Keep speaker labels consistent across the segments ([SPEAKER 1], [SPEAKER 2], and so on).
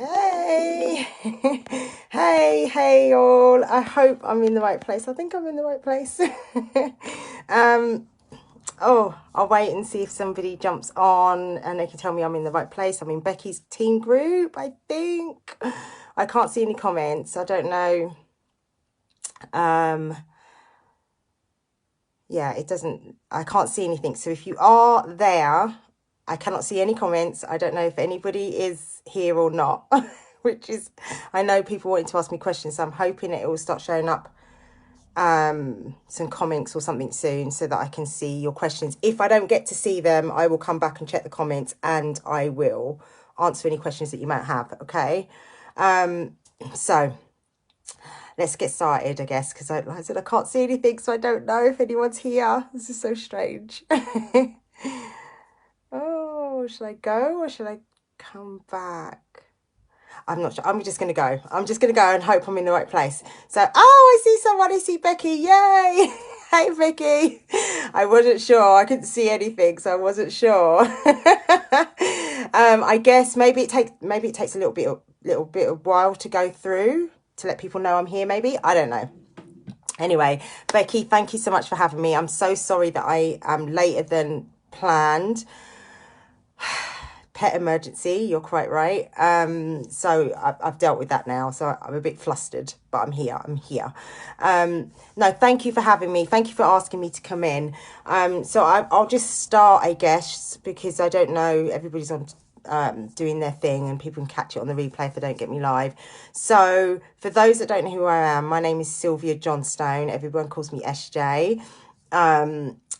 [SPEAKER 1] Hey, hey all. I hope I'm in the right place. I think I'm in the right place. um, I'll wait and see if somebody jumps on and they can tell me I'm in the right place. I'm in Becky's team group, I think. I can't see any comments. I don't know. Yeah, I can't see anything. So if you are there, I cannot see any comments. I don't know if anybody is here or not, which is, I know people wanting to ask me questions, so I'm hoping it will start showing up some comments or something soon so that I can see your questions. If I don't get to see them, I will come back and check the comments and I will answer any questions that you might have, okay? So let's get started, I guess, because like I said, I can't see anything, so I don't know if anyone's here. This is so strange. Oh, should I go or should I come back? I'm not sure. I'm just going to go. I'm just going to go and hope I'm in the right place. So, oh, I see someone. I see Becky. Yay. Hey, Becky. I wasn't sure. I couldn't see anything, so I wasn't sure. I guess maybe it takes a little bit of while to go through to let people know I'm here. Maybe I don't know. Anyway, Becky, thank you so much for having me. I'm so sorry that I am later than planned. Pet emergency, you're quite right. So I've dealt with that now, so I'm a bit flustered, but I'm here. No, thank you for having me. Thank you for asking me to come in. So I'll just start, I guess, because I don't know, everybody's on doing their thing and people can catch it on the replay if they don't get me live. So for those that don't know who I am, my name is Sylvia Johnstone. Everyone calls me SJ.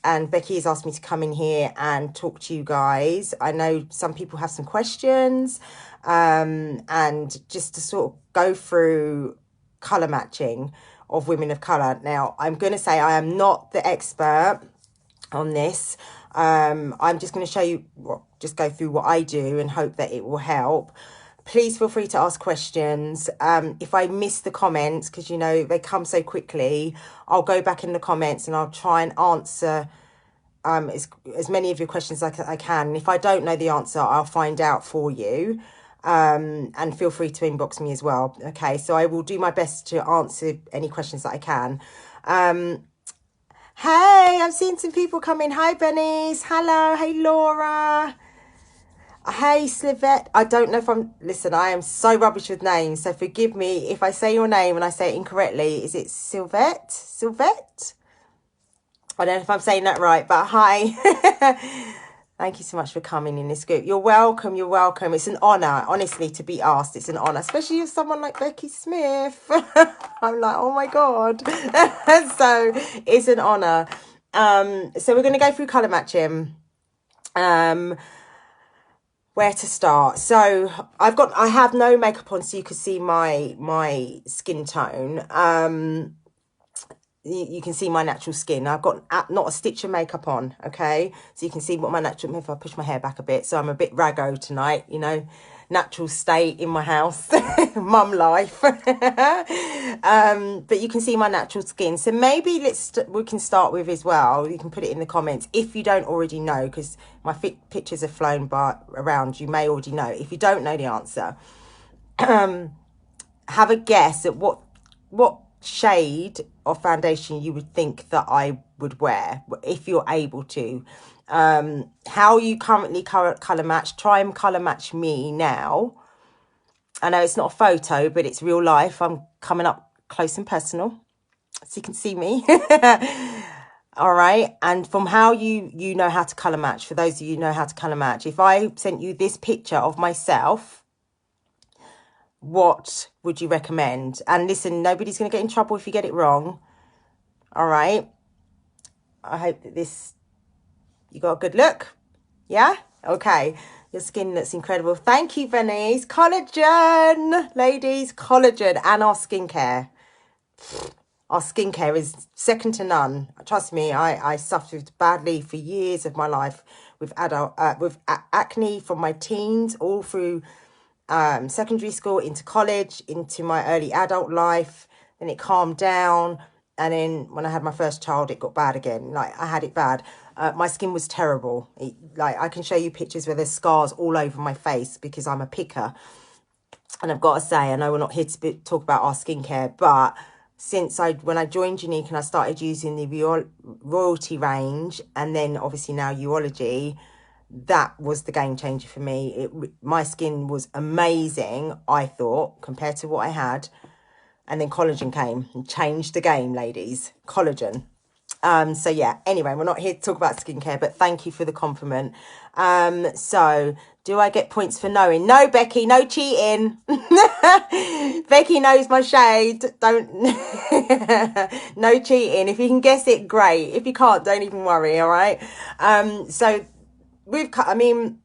[SPEAKER 1] And Becky has asked me to come in here and talk to you guys. I know some people have some questions, and just to sort of go through colour matching of women of colour. Now, I'm going to say I am not the expert on this. I'm just going to show you, just go through what I do and hope that it will help. Please feel free to ask questions. If I miss the comments, because, you know, they come so quickly, I'll go back in the comments and I'll try and answer as many of your questions as I can. And if I don't know the answer, I'll find out for you. And feel free to inbox me as well. Okay, so I will do my best to answer any questions that I can. Hey, I've seen some people come in. Hi, Benny's. Hello. Hey, Laura. Hey, Slivette. I don't know if listen, I am so rubbish with names, so forgive me if I say your name and I say it incorrectly. Is it Sylvette? I don't know if I'm saying that right, but hi. Thank you so much for coming in this group. You're welcome. It's an honour, honestly, to be asked. It's an honour, especially if someone like Becky Smith. I'm like, oh my God. So it's an honour. So we're going to go through colour matching. Where to start? So I have no makeup on, so you can see my skin tone. You can see my natural skin. I've got not a stitch of makeup on, okay? So you can see what my natural, if I push my hair back a bit, so I'm a bit raggo tonight, you know, natural state in my house, mum life. But you can see my natural skin. So maybe we can start with as well, you can put it in the comments if you don't already know, because my pictures have flown around, you may already know. If you don't know the answer, have a guess at what shade of foundation you would think that I would wear if you're able to. How you currently colour match, try and colour match me now. I know it's not a photo, but it's real life. I'm coming up close and personal so you can see me. All right, and from how you know how to colour match, for those of you who know how to colour match, if I sent you this picture of myself, what would you recommend? And listen, nobody's going to get in trouble if you get it wrong. All right. I hope that you got a good look. Yeah? Okay. Your skin looks incredible. Thank you, Venice. Collagen, ladies, collagen, and our skincare. Our skincare is second to none. Trust me, I suffered badly for years of my life with acne from my teens all through secondary school, into college, into my early adult life. Then it calmed down, and then when I had my first child, it got bad again. Like, I had it bad. My skin was terrible. Like, I can show you pictures where there's scars all over my face because I'm a picker. And I've got to say, I know we're not here to talk about our skincare, but when I joined Unique and I started using the Royalty range, and then obviously now Uology, that was the game changer for me. My skin was amazing, I thought, compared to what I had. And then collagen came and changed the game, ladies. Collagen. So yeah, anyway, we're not here to talk about skincare, but thank you for the compliment. So do I get points for knowing? No, Becky, no cheating. Becky knows my shade. Don't, no cheating. If you can guess it, great. If you can't, don't even worry. All right. So I mean,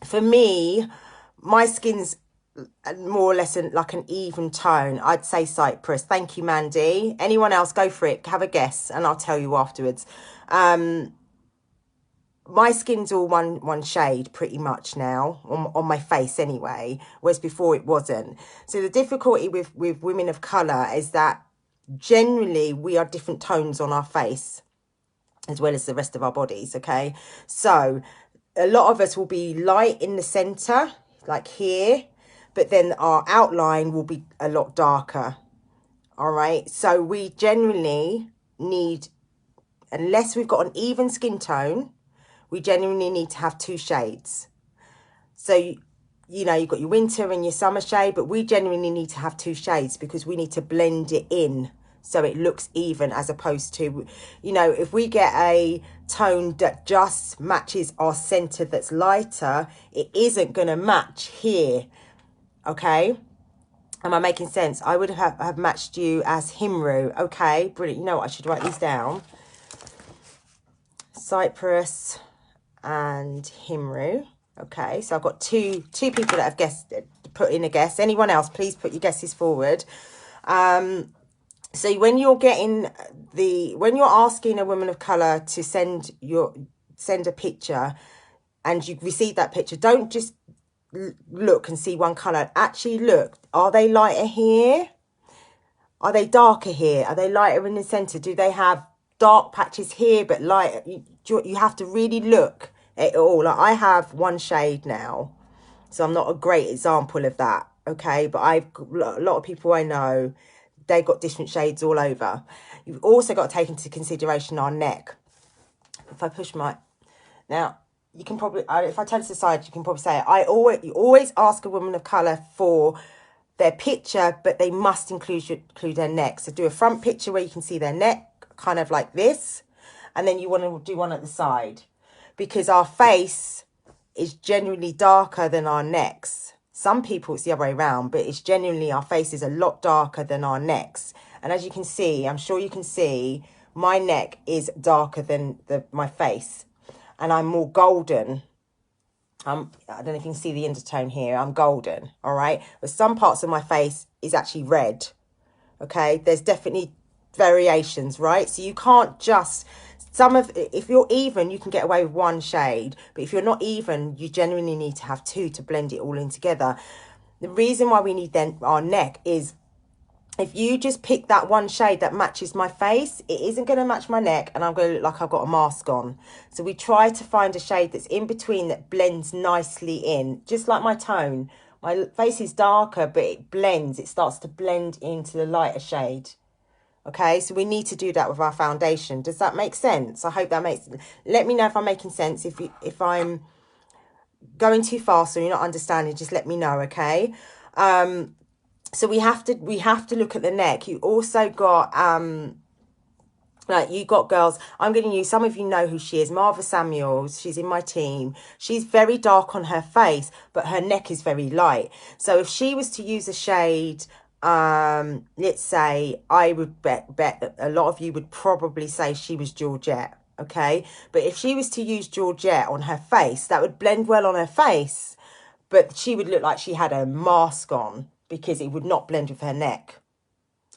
[SPEAKER 1] for me, my skin's more or less like an even tone. I'd say Cypress. Thank you, Mandy. Anyone else, go for it. Have a guess and I'll tell you afterwards. My skin's all one shade pretty much now on my face anyway, whereas before it wasn't. So the difficulty with women of colour is that generally we are different tones on our face as well as the rest of our bodies, okay? So a lot of us will be light in the centre, like here, but then our outline will be a lot darker, all right? So we generally need, unless we've got an even skin tone, we genuinely need to have 2 shades. So, you know, you've got your winter and your summer shade, but we genuinely need to have 2 shades because we need to blend it in so it looks even, as opposed to, you know, if we get a tone that just matches our center that's lighter, it isn't going to match here, okay? Am I making sense? I would have matched you as Himru. Okay, brilliant. You know what? I should write these down. Cypress and Himru. Okay, so I've got two people that have guessed, put in a guess. Anyone else, please put your guesses forward. So when you're asking a woman of color to send a picture and you receive that picture, don't just look and see one color. Actually look, are they lighter here? Are they darker here? Are they lighter in the center? Do they have dark patches here but light? You have to really look at it all. Like I have 1 shade now, so I'm not a great example of that, okay? But a lot of people I know, they got different shades all over. You've also got to take into consideration our neck. If I push now, you can probably, if I turn to the side, you can probably say it. You always ask a woman of colour for their picture, but they must include their neck. So do a front picture where you can see their neck, kind of like this. And then you want to do one at the side. Because our face is generally darker than our necks. Some people it's the other way around, but it's genuinely our face is a lot darker than our necks. And as you can see, I'm sure you can see, my neck is darker than my face. And I'm more golden. I don't know if you can see the undertone here. I'm golden, all right? But some parts of my face is actually red, okay? There's definitely variations, right? So you can't just... if you're even, you can get away with 1 shade. But if you're not even, you genuinely need to have 2 to blend it all in together. The reason why we need then our neck is, if you just pick that 1 shade that matches my face, it isn't going to match my neck and I'm going to look like I've got a mask on. So we try to find a shade that's in between that blends nicely in, just like my tone. My face is darker, but it blends. It starts to blend into the lighter shade. Okay, so we need to do that with our foundation. Does that make sense? I hope that makes... Let me know if I'm making sense. If I'm going too fast or you're not understanding, just let me know, okay? So we have to look at the neck. You also got like you got girls. I'm going to use, some of you know who she is, Marva Samuels. She's in my team. She's very dark on her face, but her neck is very light. So if she was to use a shade, let's say, I would bet that a lot of you would probably say she was Georgette, okay? But if she was to use Georgette on her face, that would blend well on her face, but she would look like she had a mask on, because it would not blend with her neck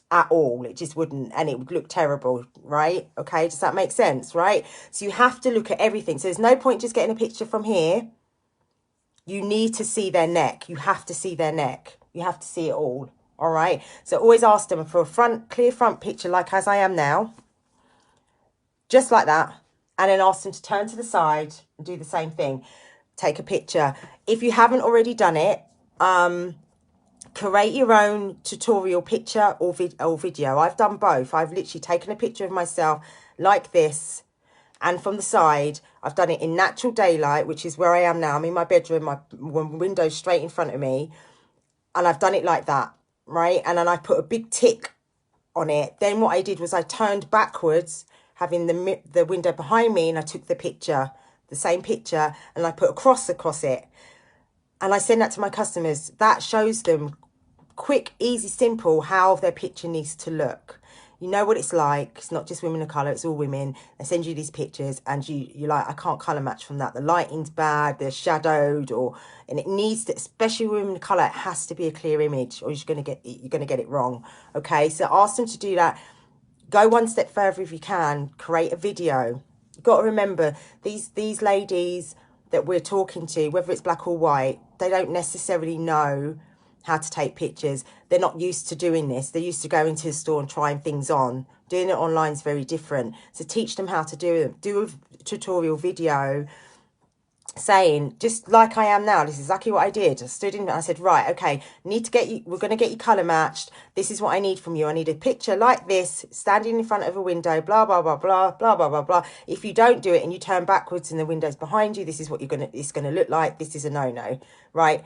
[SPEAKER 1] at all. It just wouldn't, and it would look terrible, right? Okay, does that make sense, right? So you have to look at everything. So there's no point just getting a picture from here. You need to see their neck. You have to see their neck. You have to see it all, all right? So always ask them for a clear front picture, like as I am now, just like that, and then ask them to turn to the side and do the same thing. Take a picture. If you haven't already done it, create your own tutorial picture or video. I've done both. I've literally taken a picture of myself like this, and from the side, I've done it in natural daylight, which is where I am now. I'm in my bedroom, my window's straight in front of me, and I've done it like that, right? And then I put a big tick on it. Then what I did was I turned backwards, having the window behind me, and I took the picture, the same picture, and I put a cross across it. And I send that to my customers. That shows them quick, easy, simple how their picture needs to look. You know what it's like. It's not just women of colour, it's all women. They send you these pictures and you're like, I can't colour match from that. The lighting's bad, they're shadowed, and it needs to, especially women of colour, it has to be a clear image or you're gonna get it wrong. Okay, so ask them to do that. Go one step further if you can, create a video. You've got to remember, these ladies that we're talking to, whether it's black or white, they don't necessarily know how to take pictures. They're not used to doing this. They're used to going to the store and trying things on. Doing it online is very different. So teach them how to do a tutorial video saying, just like I am now, this is exactly what I did. I stood in and I said, right, okay, need to get you, we're going to get you colour matched. This is what I need from you. I need a picture like this, standing in front of a window, blah, blah, blah, blah, blah, blah, blah, blah. If you don't do it and you turn backwards and the window's behind you, this is what it's going to look like. This is a no-no, right?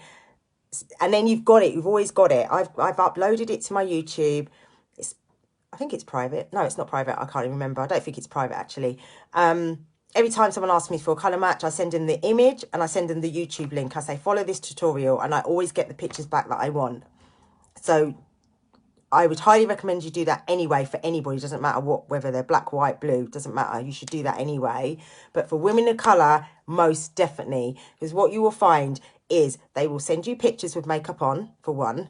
[SPEAKER 1] And then you've got it. You've always got it. I've uploaded it to my YouTube. I think it's private. No, it's not private. I can't even remember. I don't think it's private, actually. Every time someone asks me for a colour match, I send them the image and I send them the YouTube link. I say, follow this tutorial, and I always get the pictures back that I want. So I would highly recommend you do that anyway for anybody. It doesn't matter whether they're black, white, blue, doesn't matter. You should do that anyway. But for women of colour, most definitely. Because what you will find is they will send you pictures with makeup on, for one.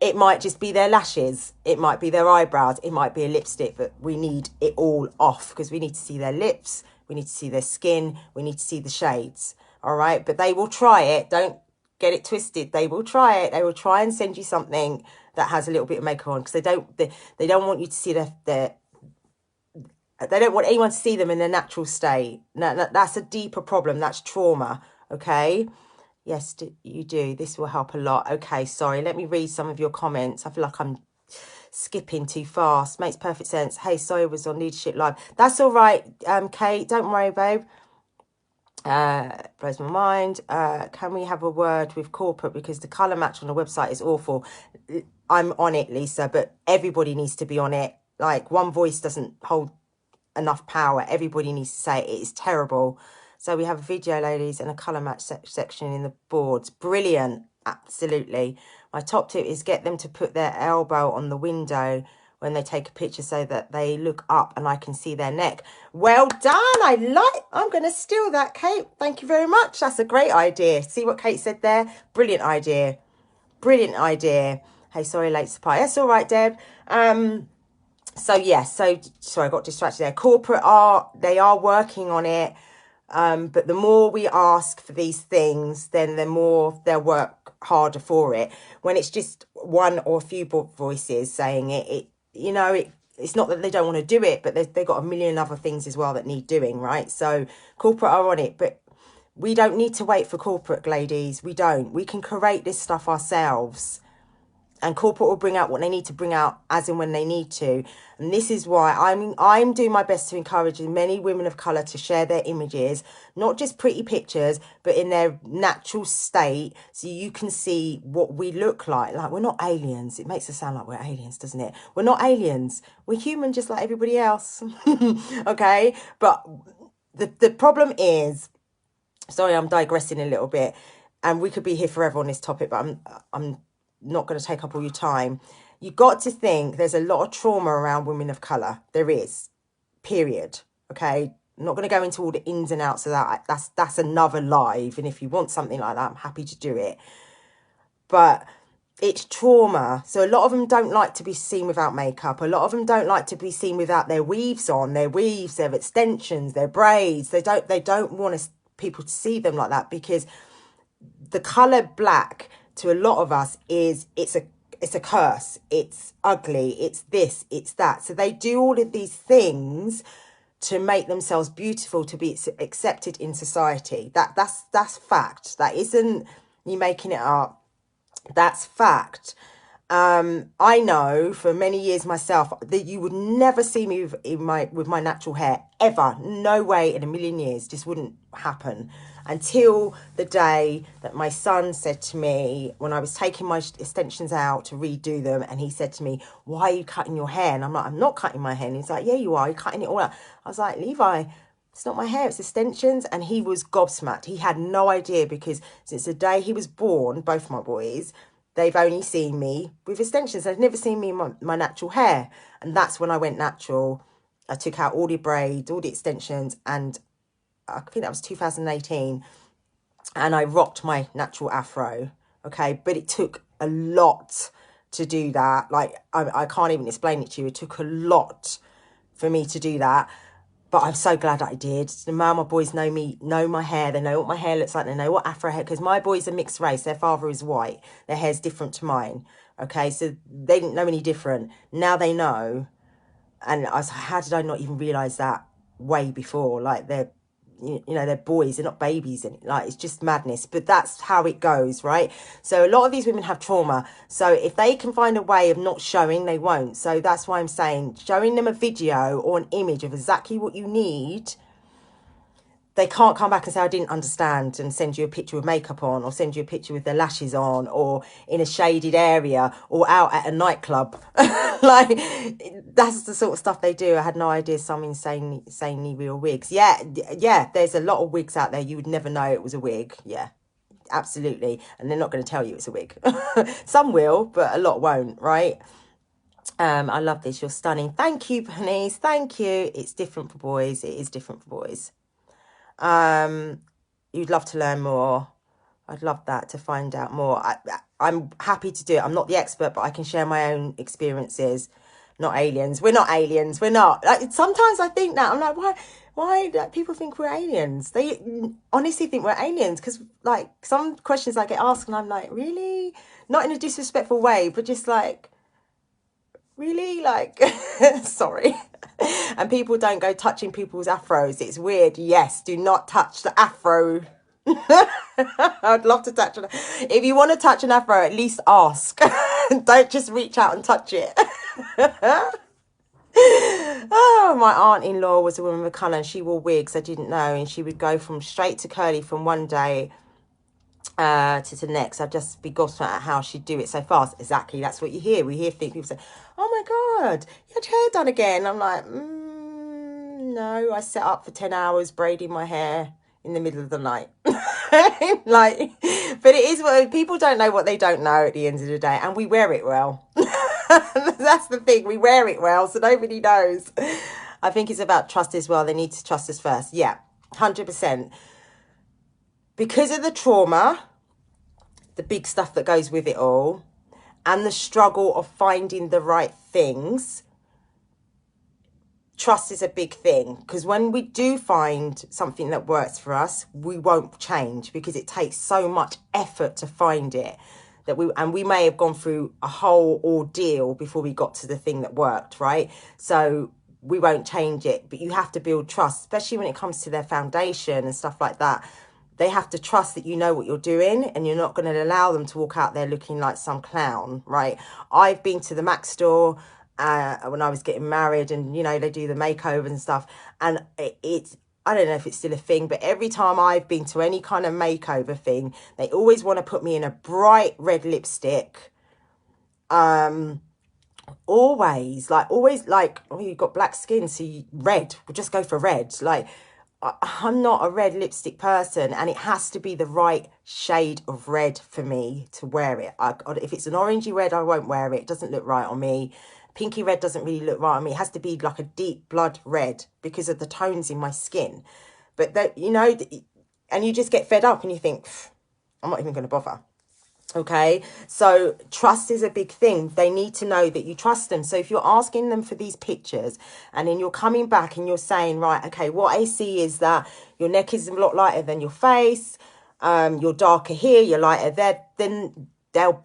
[SPEAKER 1] It might just be their lashes. It might be their eyebrows. It might be a lipstick, but we need it all off because we need to see their lips. We need to see their skin. We need to see the shades. All right. But they will try it. Don't get it twisted. They will try it. They will try and send you something that has a little bit of makeup on because they don't want you to see they don't want anyone to see them in their natural state. No, that's a deeper problem. That's trauma. Okay. Yes, you do. This will help a lot. Okay, sorry. Let me read some of your comments. I feel like I'm skipping too fast. Makes perfect sense. Hey, sorry, I was on Leadership Live. That's all right, Kate. Don't worry, babe. Blows my mind. Can we have a word with corporate because the colour match on the website is awful? I'm on it, Lisa, but everybody needs to be on it. Like, one voice doesn't hold enough power. Everybody needs to say it is terrible. So we have a video, ladies, and a colour match section in the boards. Brilliant. Absolutely. My top tip is get them to put their elbow on the window when they take a picture so that they look up and I can see their neck. Well done. I'm going to steal that, Kate. Thank you very much. That's a great idea. See what Kate said there? Brilliant idea. Brilliant idea. Hey, sorry, late supply. That's all right, Deb. So, yes. Yeah, sorry, I got distracted there. Corporate they are working on it. But the more we ask for these things, then the more they'll work harder for it. When it's just one or a few voices saying it's not that they don't want to do it, but they've got a million other things as well that need doing, right? So corporate are on it, but we don't need to wait for corporate, ladies. We don't. We can create this stuff ourselves. And corporate will bring out what they need to bring out as and when they need to. And this is why I'm doing my best to encourage many women of colour to share their images, not just pretty pictures, but in their natural state, so you can see what we look like. Like, we're not aliens. It makes us sound like we're aliens, doesn't it? We're not aliens. We're human just like everybody else. Okay? But the problem is, sorry, I'm digressing a little bit, and we could be here forever on this topic, but I'm not going to take up all your time. You've got to think there's a lot of trauma around women of colour. There is, period. Okay, I'm not going to go into all the ins and outs of that. That's another live, and if you want something like that, I'm happy to do it. But it's trauma. So a lot of them don't like to be seen without makeup. A lot of them don't like to be seen without their weaves on, their extensions, their braids. They don't want people to see them like that, because the colour black, to a lot of us, it's a curse. It's ugly. It's this, it's that. So they do all of these things to make themselves beautiful, to be accepted in society. That's fact. That isn't you making it up. That's fact. I know for many years myself that you would never see me with my natural hair ever. No way in a million years. Just wouldn't happen until the day that my son said to me when I was taking my extensions out to redo them, and he said to me, "Why are you cutting your hair?" And I'm like, "I'm not cutting my hair." And he's like, "Yeah, you are. You're cutting it all out." I was like, "Levi, it's not my hair, it's extensions." And he was gobsmacked. He had no idea, because since the day he was born, both my boys, they've only seen me with extensions. They've never seen me in my natural hair. And that's when I went natural. I took out all the braids, all the extensions, and I think that was 2018. And I rocked my natural afro. Okay, but it took a lot to do that. Like, I can't even explain it to you. It took a lot for me to do that. But I'm so glad that I did. Now my boys know me, know my hair. They know what my hair looks like. They know what afro hair, because my boys are mixed race. Their father is white. Their hair's different to mine. Okay, so they didn't know any different. Now they know. And I was like, how did I not even realise that way before? Like, they're, you know, they're boys, they're not babies, and like, it's just madness. But that's how it goes, right? So a lot of these women have trauma, so if they can find a way of not showing, they won't. So that's why I'm saying, showing them a video or an image of exactly what you need, they can't come back and say, "I didn't understand," and send you a picture with makeup on, or send you a picture with their lashes on, or in a shaded area, or out at a nightclub. Like, that's the sort of stuff they do. I had no idea some insanely real wigs. Yeah, there's a lot of wigs out there. You would never know it was a wig. Yeah, absolutely. And they're not going to tell you it's a wig. Some will, but a lot won't, right? I love this. You're stunning. Thank you, Bernice. Thank you. It's different for boys. It is different for boys. You'd love to learn more. I'd love that, to find out more. I'm happy to do it. I'm not the expert, but I can share my own experiences. Not aliens. We're not aliens. We're not. Like, sometimes I think that I'm like, why do people think we're aliens? They honestly think we're aliens, because like some questions I get asked, and I'm like, really? Not in a disrespectful way, but just like, really, like, sorry. And people don't go touching people's afros. It's weird. Yes, do not touch the afro. I'd love to touch it. If you want to touch an afro, at least ask. Don't just reach out and touch it. Oh, my aunt-in-law was a woman of colour, and she wore wigs. I didn't know, and she would go from straight to curly from one day to the next. I'd just be gobsmacked at how she'd do it so fast. Exactly, that's what you hear. We hear people say, "Oh my God, you had your hair done again." I'm like, no, I set up for 10 hours braiding my hair in the middle of the night. Like, but it is what people don't know, what they don't know at the end of the day, and we wear it well. That's the thing, we wear it well, so nobody knows. I think it's about trust as well. They need to trust us first. Yeah, 100%. Because of the trauma, the big stuff that goes with it all, and the struggle of finding the right things, trust is a big thing. Because when we do find something that works for us, we won't change, because it takes so much effort to find it, that we may have gone through a whole ordeal before we got to the thing that worked, right? So we won't change it. But you have to build trust, especially when it comes to their foundation and stuff like that. They have to trust that you know what you're doing, and you're not going to allow them to walk out there looking like some clown, right? I've been to the Mac store when I was getting married, and, you know, they do the makeover and stuff. And it's, I don't know if it's still a thing, but every time I've been to any kind of makeover thing, they always want to put me in a bright red lipstick. Always, oh, you've got black skin, so red, we'll just go for red. Like, I'm not a red lipstick person, and it has to be the right shade of red for me to wear it. If it's an orangey red, I won't wear it. It doesn't look right on me. Pinky red doesn't really look right on me. It has to be like a deep blood red because of the tones in my skin. But that, you know, and you just get fed up and you think, I'm not even going to bother. Okay, so trust is a big thing. They need to know that you trust them. So if you're asking them for these pictures, and then you're coming back and you're saying, right, okay, what I see is that your neck is a lot lighter than your face, you're darker here, you're lighter there, then they'll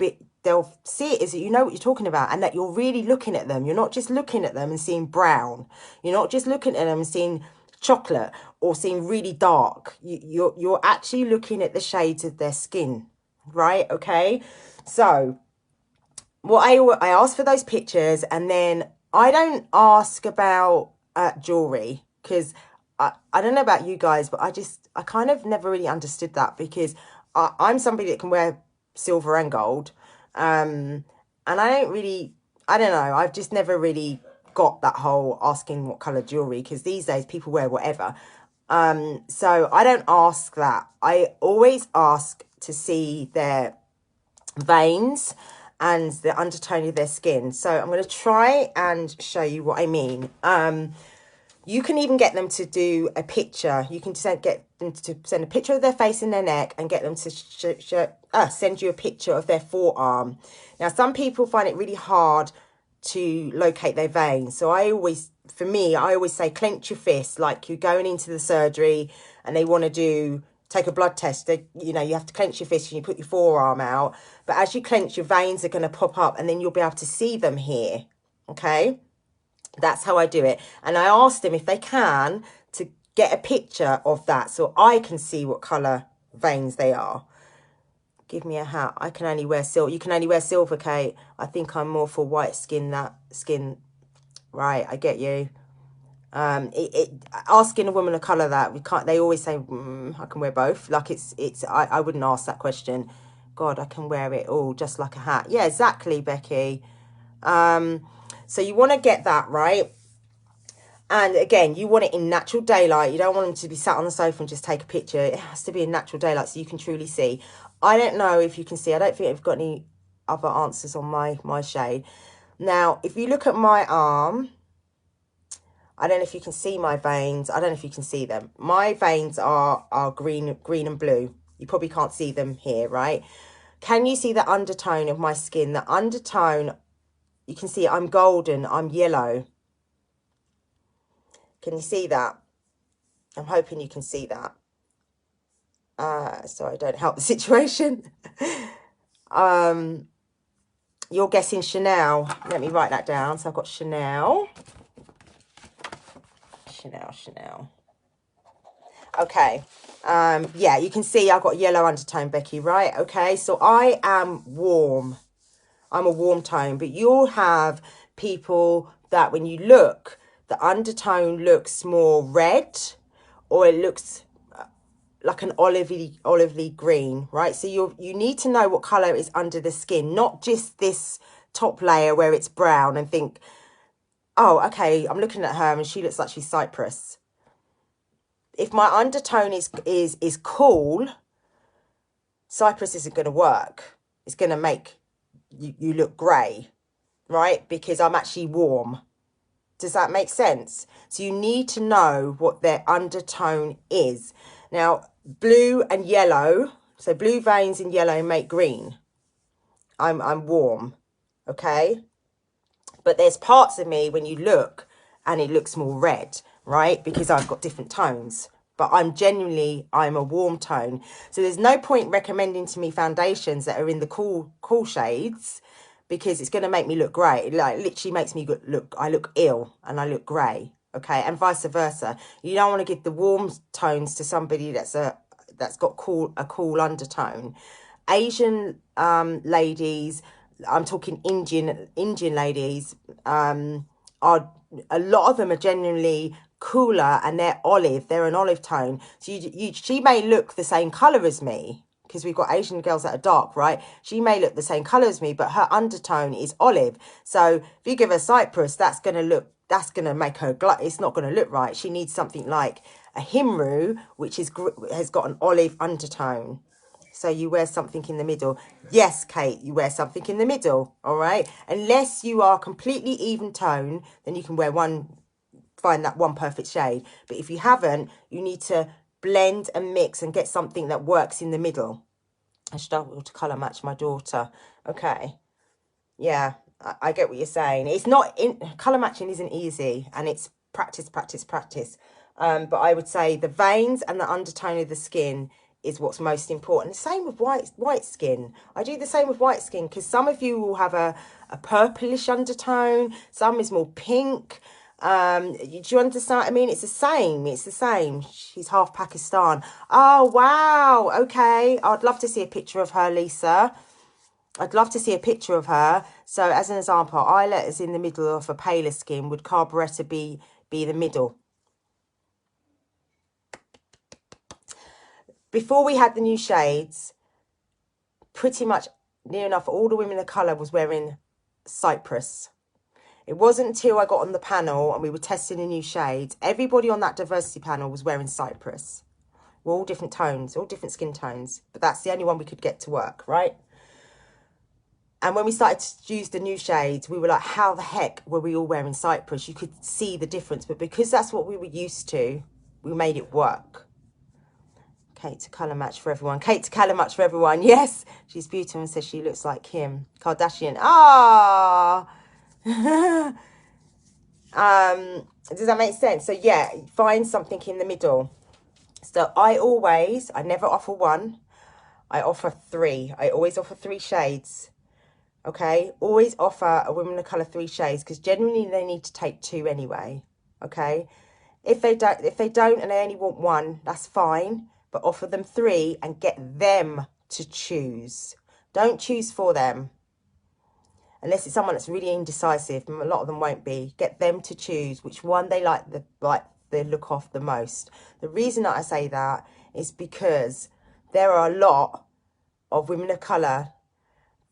[SPEAKER 1] see it as that you know what you're talking about, and that you're really looking at them. You're not just looking at them and seeing brown. You're not just looking at them and seeing chocolate or seeing really dark. You're actually looking at the shades of their skin. right? Okay, so what I ask for those pictures, and then I don't ask about jewelry, because I don't know about you guys, but I kind of never really understood that, because I'm somebody that can wear silver and gold, and I don't know, I've just never really got that whole asking what color jewelry, because these days people wear whatever. So I don't ask that. I always ask to see their veins and the undertone of their skin. So I'm going to try and show you what I mean. You can even get them to do a picture. You can get them to send a picture of their face and their neck, and get them to send you a picture of their forearm. Now, some people find it really hard to locate their veins. So I always say clench your fist, like you're going into the surgery and they want to take a blood test. You have to clench your fist and you put your forearm out. But as you clench, your veins are going to pop up, and then you'll be able to see them here. Okay? That's how I do it. And I asked them if they can to get a picture of that, so I can see what colour veins they are. Give me a hat. I can only wear silver. You can only wear silver, Kate. I think I'm more for white skin. Right, I get you. Asking a woman a colour that we can't. They always say I can wear both. Like I wouldn't ask that question. God, I can wear it all just like a hat. Yeah, exactly, Becky. So you want to get that right. And again, you want it in natural daylight. You don't want them to be sat on the sofa and just take a picture. It has to be in natural daylight so you can truly see. I don't know if you can see. I don't think I've got any other answers on my shade. Now, if you look at my arm, I don't know if you can see my veins. I don't know if you can see them. My veins are green and blue. You probably can't see them here, right? Can you see the undertone of my skin? The undertone, you can see I'm golden, I'm yellow. Can you see that? I'm hoping you can see that. So I don't help the situation. You're guessing Chanel. Let me write that down. So I've got Chanel. Chanel. Okay. Yeah, you can see I've got yellow undertone, Becky, right? Okay, so I am warm. I'm a warm tone, but you'll have people that when you look, the undertone looks more red, or it looks like an olivey green, right? So you need to know what color is under the skin, not just this top layer where it's brown and think, oh, okay, I'm looking at her and she looks like she's cypress. If my undertone is cool, cypress isn't going to work. It's going to make you look grey, right? Because I'm actually warm. Does that make sense? So you need to know what their undertone is. Now, blue and yellow, so blue veins and yellow make green. I'm warm, okay? But there's parts of me when you look and it looks more red, right? Because I've got different tones. But I'm a warm tone. So there's no point recommending to me foundations that are in the cool shades, because it's going to make me look grey. It literally makes me I look ill and I look grey, okay? And vice versa. You don't want to give the warm tones to somebody that's got a cool undertone. Asian ladies, I'm talking Indian ladies, are a lot of them are genuinely cooler, and they're an olive tone. So she may look the same colour as me, because we've got Asian girls that are dark, right? She may look the same colour as me, but her undertone is olive. So if you give her cypress, that's going to make her it's not going to look right. She needs something like a himru, which has got an olive undertone. So you wear something in the middle. Yes, Kate, you wear something in the middle, all right? Unless you are completely even tone, then you can find that one perfect shade. But if you haven't, you need to blend and mix and get something that works in the middle. I struggle to colour match my daughter. Okay. Yeah, I get what you're saying. It's not colour matching isn't easy, and it's practice. But I would say the veins and the undertone of the skin is what's most important. Same with white skin. I do the same with white skin, because some of you will have a purplish undertone, some is more pink. Do you understand what I mean? It's the same. It's the same. She's half Pakistan. Oh, wow. Okay. I'd love to see a picture of her, Lisa. I'd love to see a picture of her. So as an example, Islet is in the middle of a paler skin. Would Carburetor be the middle? Before we had the new shades, pretty much near enough all the women of colour was wearing Cypress. It wasn't until I got on the panel and we were testing the new shades, everybody on that diversity panel was wearing Cypress. We're all different tones, all different skin tones, but that's the only one we could get to work, right? And when we started to use the new shades, we were like, how the heck were we all wearing Cypress? You could see the difference, but because that's what we were used to, we made it work. Kate to colour match for everyone. Kate to colour match for everyone. Yes, she's beautiful and says she looks like Kim Kardashian. Ah. Does that make sense? So yeah, find something in the middle. So I never offer one. I offer three. I always offer 3 shades. Okay, always offer a woman of colour 3 shades because generally they need to take 2 anyway. Okay, if they don't and they only want 1, that's fine. But offer them 3 and get them to choose. Don't choose for them. Unless it's someone that's really indecisive, a lot of them won't be. Get them to choose which one they like the look of the most. The reason that I say that is because there are a lot of women of colour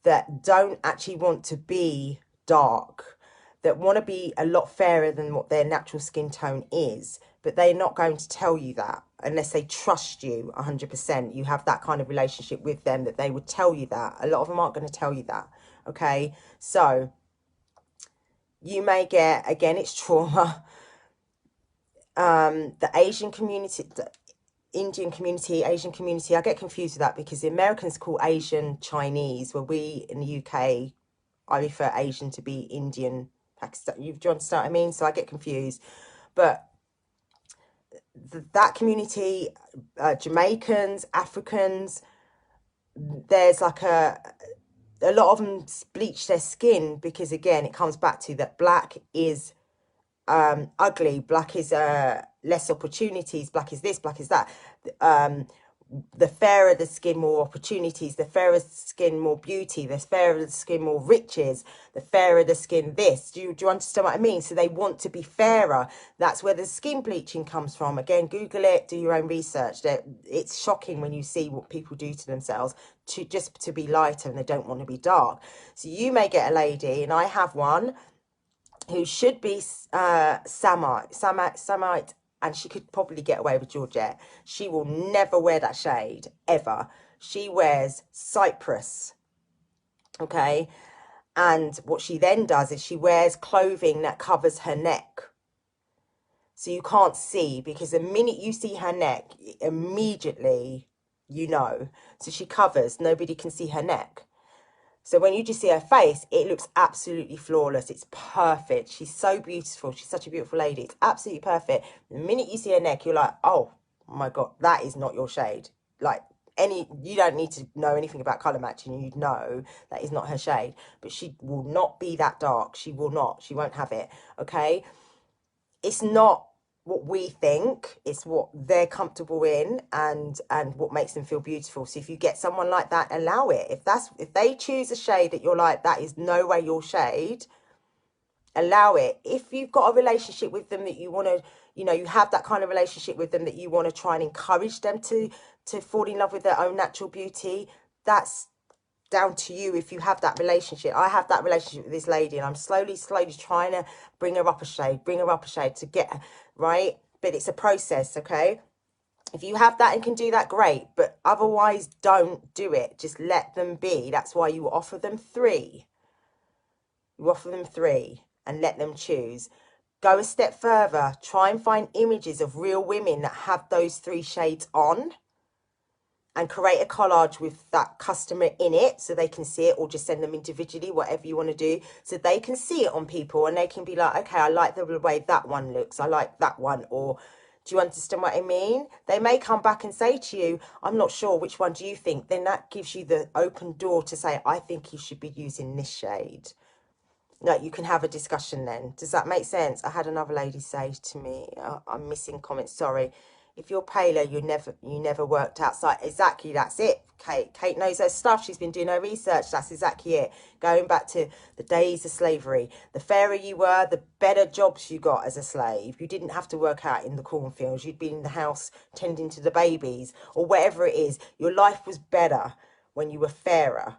[SPEAKER 1] that don't actually want to be dark, that want to be a lot fairer than what their natural skin tone is, but they're not going to tell you that unless they trust you 100%. You have that kind of relationship with them that they would tell you that. A lot of them aren't going to tell you that. Okay, so you may get, again, it's trauma. The Asian community, the Indian community, Asian community, I get confused with that because the Americans call Asian Chinese, where we in the UK, I refer Asian to be Indian, Pakistan. Do you understand what I mean? So I get confused. But that community, Jamaicans, Africans, there's like a lot of them bleach their skin because, again, it comes back to that black is ugly, black is less opportunities, black is this, black is that. The fairer the skin, more opportunities. The fairer the skin, more beauty. The fairer the skin, more riches. The fairer the skin, this. Do you understand what I mean? So they want to be fairer. That's where the skin bleaching comes from. Again, Google it, do your own research. It's shocking when you see what people do to themselves just to be lighter, and they don't want to be dark. So you may get a lady, and I have one, who should be Samite, and she could probably get away with Georgette. She will never wear that shade, ever. She wears Cypress, okay? And what she then does is she wears clothing that covers her neck. So you can't see, because the minute you see her neck, immediately you know. So she covers, nobody can see her neck. So when you just see her face, it looks absolutely flawless. It's perfect. She's so beautiful. She's such a beautiful lady. It's absolutely perfect. The minute you see her neck, you're like, oh my God, that is not your shade. Like, you don't need to know anything about colour matching. You'd know that is not her shade. But she will not be that dark. She will not. She won't have it. Okay? It's not what we think, it's what they're comfortable in and what makes them feel beautiful. So if you get someone like that, allow it. If they choose a shade that you're like, that is no way your shade, allow it. If you've got a relationship with them that you want to, you have that kind of relationship with them that you want to try and encourage them to fall in love with their own natural beauty, that's down to you. If you have that relationship, I have that relationship with this lady, and I'm slowly trying to bring her up a shade to get her right. But it's a process. Okay, if you have that and can do that, great. But otherwise, don't do it. Just let them be. That's why you offer them 3. You offer them 3 and let them choose. Go a step further, try and find images of real women that have those 3 shades on, and create a collage with that customer in it so they can see it, or just send them individually, whatever you want to do, so they can see it on people and they can be like, okay, I like the way that one looks, I like that one. Or do you understand what I mean? They may come back and say to you, I'm not sure, which one do you think? Then that gives you the open door to say, I think you should be using this shade. Like, you can have a discussion then. Does that make sense? I had another lady say to me, I'm missing comments, sorry. If you're paler, you never worked outside. Exactly, that's it, Kate. Kate knows her stuff. She's been doing her research. That's exactly it. Going back to the days of slavery. The fairer you were, the better jobs you got as a slave. You didn't have to work out in the cornfields. You'd be in the house tending to the babies or whatever it is. Your life was better when you were fairer,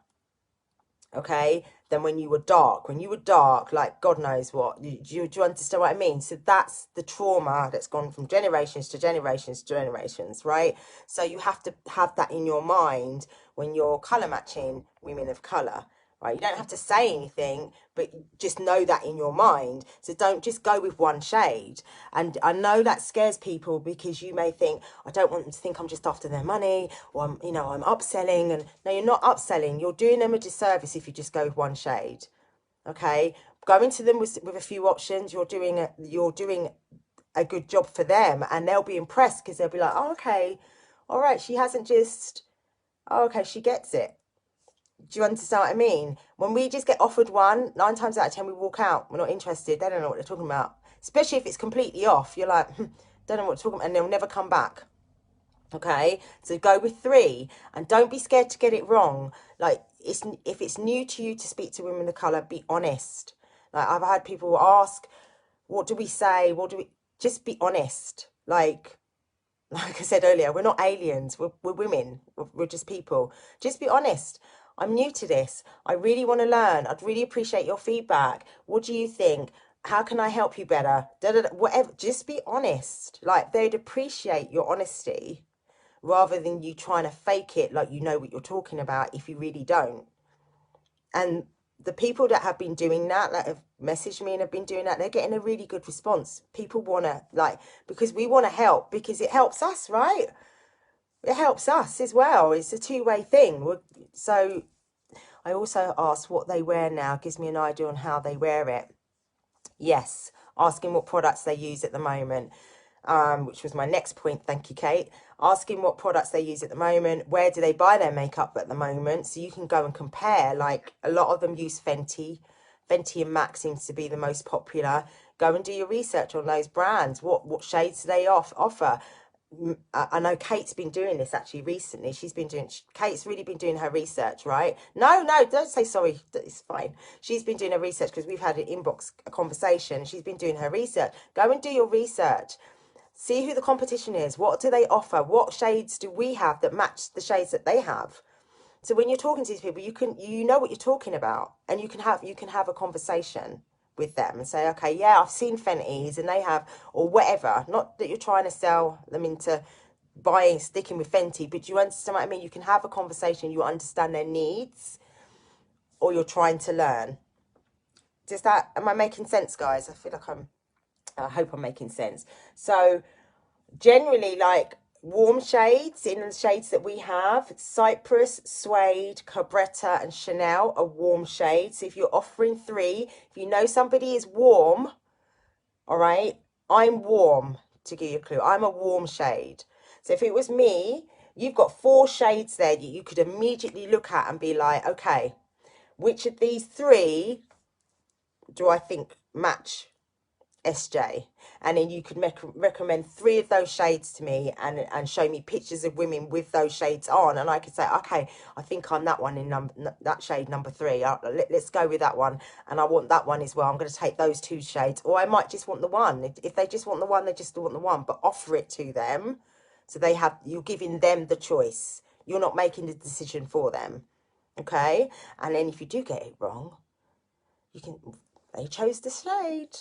[SPEAKER 1] okay, than when you were dark. When you were dark, like God knows what. Do you understand what I mean? So that's the trauma that's gone from generations to generations to generations, right? So you have to have that in your mind when you're colour matching women of colour. Right, you don't have to say anything, but just know that in your mind. So don't just go with one shade. And I know that scares people because you may think, I don't want them to think I'm just after their money, or I'm upselling. And no, you're not upselling. You're doing them a disservice if you just go with one shade. Okay, going to them with a few options, you're doing a good job for them, and they'll be impressed because they'll be like, oh, okay, all right, she hasn't just, oh, okay, she gets it. Do you understand what I mean? When we just get offered one, 9 times out of 10 we walk out. We're not interested. They don't know what they're talking about. Especially if it's completely off. You're like, don't know what they're talking about, and they'll never come back. Okay, so go with three, and don't be scared to get it wrong. Like, if it's new to you to speak to women of color, be honest. Like, I've had people ask, what do we say? What do we? Just be honest. Like I said earlier, we're not aliens. We're women. We're just people. Just be honest. I'm new to this. I really want to learn. I'd really appreciate your feedback. What do you think? How can I help you better? Da, da, da, whatever. Just be honest. Like, they'd appreciate your honesty rather than you trying to fake it like you know what you're talking about if you really don't. And the people that have been doing that have messaged me and have been doing that, they're getting a really good response. People want to, like, because we want to help, because it helps us, right? It helps us as well. It's a two-way thing. So I also ask what they wear now, gives me an idea on how they wear it. Yes, asking what products they use at the moment, which was my next point. Thank you, Kate. Asking what products they use at the moment. Where do they buy their makeup at the moment? So you can go and compare. Like, a lot of them use Fenty. Fenty and MAC seems to be the most popular. Go and do your research on those brands. What shades do they offer? I know Kate's been doing this actually recently. Kate's really been doing her research, right? No, don't say sorry. It's fine. She's been doing her research because we've had an inbox conversation. She's been doing her research. Go and do your research. See who the competition is. What do they offer? What shades do we have that match the shades that they have? So when you're talking to these people, you know what you're talking about, and you can have a conversation with them and say, okay, yeah, I've seen Fenty's and they have, or whatever. Not that you're trying to sell them into sticking with Fenty, but you understand what I mean? You can have a conversation, you understand their needs, or you're trying to learn. Am I making sense, guys? I hope I'm making sense. So generally, like, warm shades, in the shades that we have, Cypress, Suede, Cabretta and Chanel are warm shades. So if you're offering three, if you know somebody is warm, all right, I'm warm, to give you a clue. I'm a warm shade. So if it was me, you've got 4 shades there that you could immediately look at and be like, okay, which of these 3 do I think match SJ? And then you could recommend 3 of those shades to me and show me pictures of women with those shades on, and I could say, okay, I think I'm that one in that shade number 3. Let's go with that one, and I want that one as well. I'm going to take those 2 shades, or I might just want the one. If they just want the one, they just want the one, but offer it to them so you're giving them the choice. You're not making the decision for them, okay? And then if you do get it wrong, they chose the shade.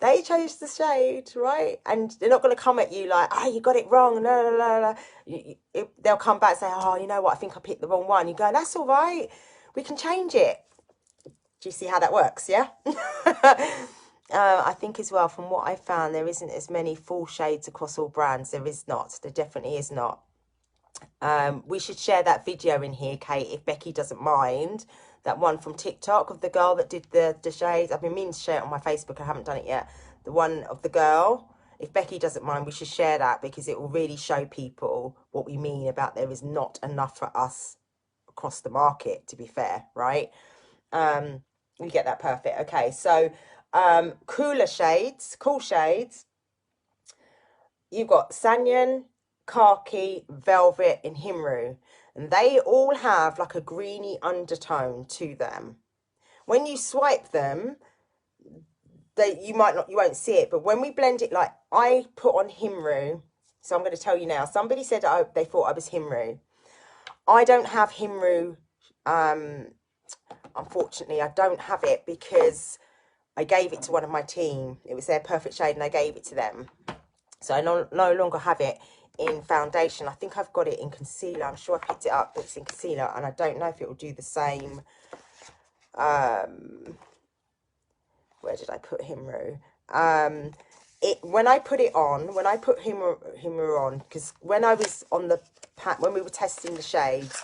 [SPEAKER 1] They chose the shade, right? And they're not going to come at you like, oh, you got it wrong. No, no, no, no. They'll come back and say, oh, you know what? I think I picked the wrong one. You go, that's all right. We can change it. Do you see how that works? Yeah. I think as well, from what I found, there isn't as many full shades across all brands. There is not. There definitely is not. We should share that video in here, Kate, if Becky doesn't mind. That one from TikTok of the girl that did the shades. I've been meaning to share it on my Facebook. I haven't done it yet. The one of the girl. If Becky doesn't mind, we should share that because it will really show people what we mean about there is not enough for us across the market, to be fair, right? You get that perfect. Okay, so cool shades. You've got Sanyan, Khaki, Velvet, and Himru. And they all have like a greeny undertone to them. When you swipe them, you won't see it, but when we blend it, like I put on Himru, so I'm going to tell you now. Somebody said they thought I was Himru. I don't have Himru. Unfortunately, I don't have it because I gave it to one of my team. It was their perfect shade, and I gave it to them. So I no longer have it in foundation. I think I've got it in concealer. I'm sure I picked it up, but it's in concealer, and I don't know if it will do the same. Where did I put Himru? When I put Himru on, because when I was on the when we were testing the shades,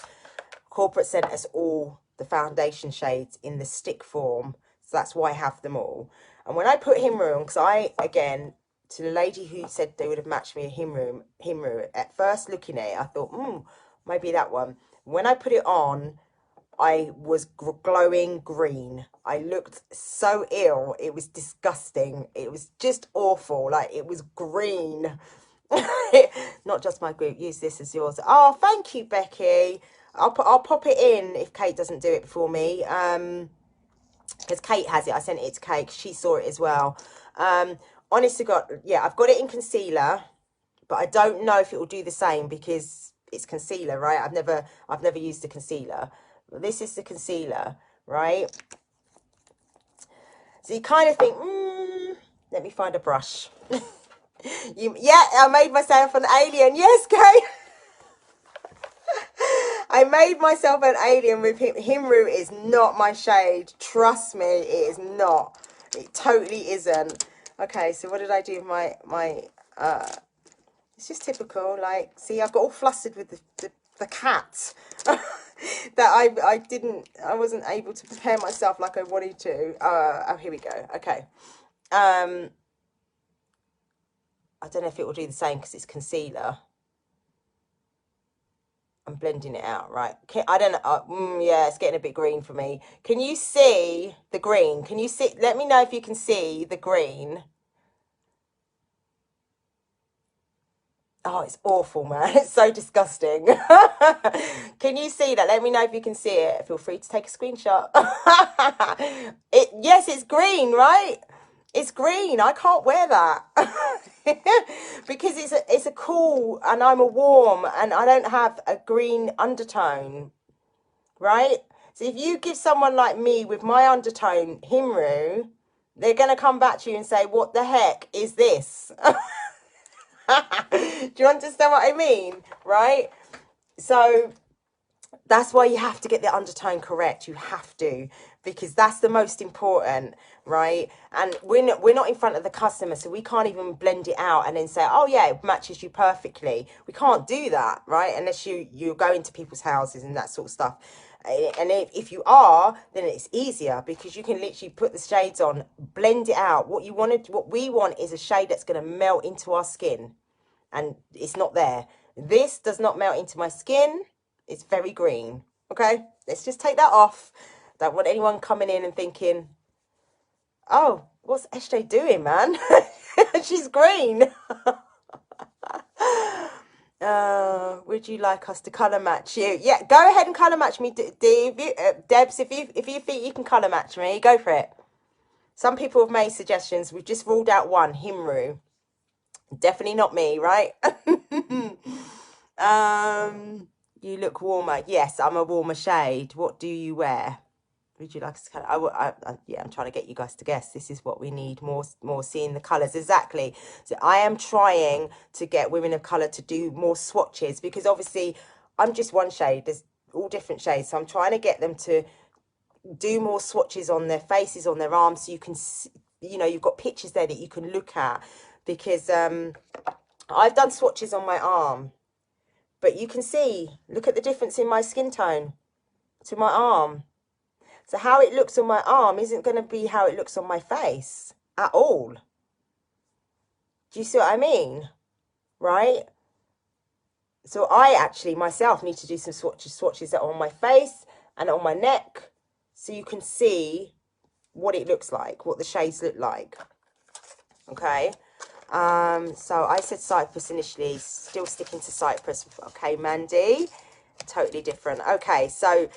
[SPEAKER 1] corporate sent us all the foundation shades in the stick form, so that's why I have them all. And when I put Himru on, because again, to the lady who said they would have matched me a Himru, at first looking at it, I thought, maybe that one. When I put it on, I was glowing green. I looked so ill. It was disgusting. It was just awful. Like, it was green. Not just my group. Use this as yours. Oh, thank you, Becky. I'll pop it in if Kate doesn't do it before me. Because Kate has it. I sent it to Kate. She saw it as well. Honest to God, yeah, I've got it in concealer, but I don't know if it will do the same because it's concealer, right? I've never used the concealer. This is the concealer, right? So you kind of think, let me find a brush. Yeah, I made myself an alien. Yes, Kate. I made myself an alien with him. Himru is not my shade. Trust me, it is not. It totally isn't. Okay, so what did I do with my it's just typical. Like, see, I got all flustered with the cat. That I wasn't able to prepare myself like I wanted to. Oh, here we go. Okay. I don't know if it will do the same because it's concealer. I'm blending it out, right? I don't know. Yeah, it's getting a bit green for me. Can you see the green? Can you see? Let me know if you can see the green. Oh, it's awful, man. It's so disgusting. Can you see that? Let me know if you can see it. Feel free to take a screenshot. Yes, it's green, right? It's green. I can't wear that. Because it's a cool and I'm a warm and I don't have a green undertone, right? So if you give someone like me with my undertone Himru, they're going to come back to you and say, what the heck is this? Do you understand what I mean? Right? So that's why you have to get the undertone correct. You have to, because that's the most important, right? And we're not in front of the customer, so we can't even blend it out and then say, oh yeah, it matches you perfectly. We can't do that, right? Unless you go into people's houses and that sort of stuff. And if you are, then it's easier because you can literally put the shades on, blend it out. What we want is a shade that's going to melt into our skin. And it's not there. This does not melt into my skin. It's very green. Okay, let's just take that off. Don't want anyone coming in and thinking, oh, what's SJ doing, man? She's green. Would you like us to colour match you? Yeah, go ahead and colour match me, Debs. If you think you can colour match me, go for it. Some people have made suggestions. We've just ruled out one, Himru. Definitely not me, right? You look warmer. Yes, I'm a warmer shade. What do you wear? Would you like us to color? Yeah, I'm trying to get you guys to guess. This is what we need, more seeing the colours. Exactly. So I am trying to get women of colour to do more swatches because obviously I'm just one shade. There's all different shades. So I'm trying to get them to do more swatches on their faces, on their arms, so you can see, you know, you've got pictures there that you can look at. Because I've done swatches on my arm, but you can see, look at the difference in my skin tone to my arm. So how it looks on my arm isn't going to be how it looks on my face at all. Do you see what I mean? Right? So I actually myself need to do some swatches that are on my face and on my neck, so you can see what it looks like, what the shades look like. Okay. So I said Cypress initially, still sticking to Cypress. Okay, Mandy, totally different. Okay, so,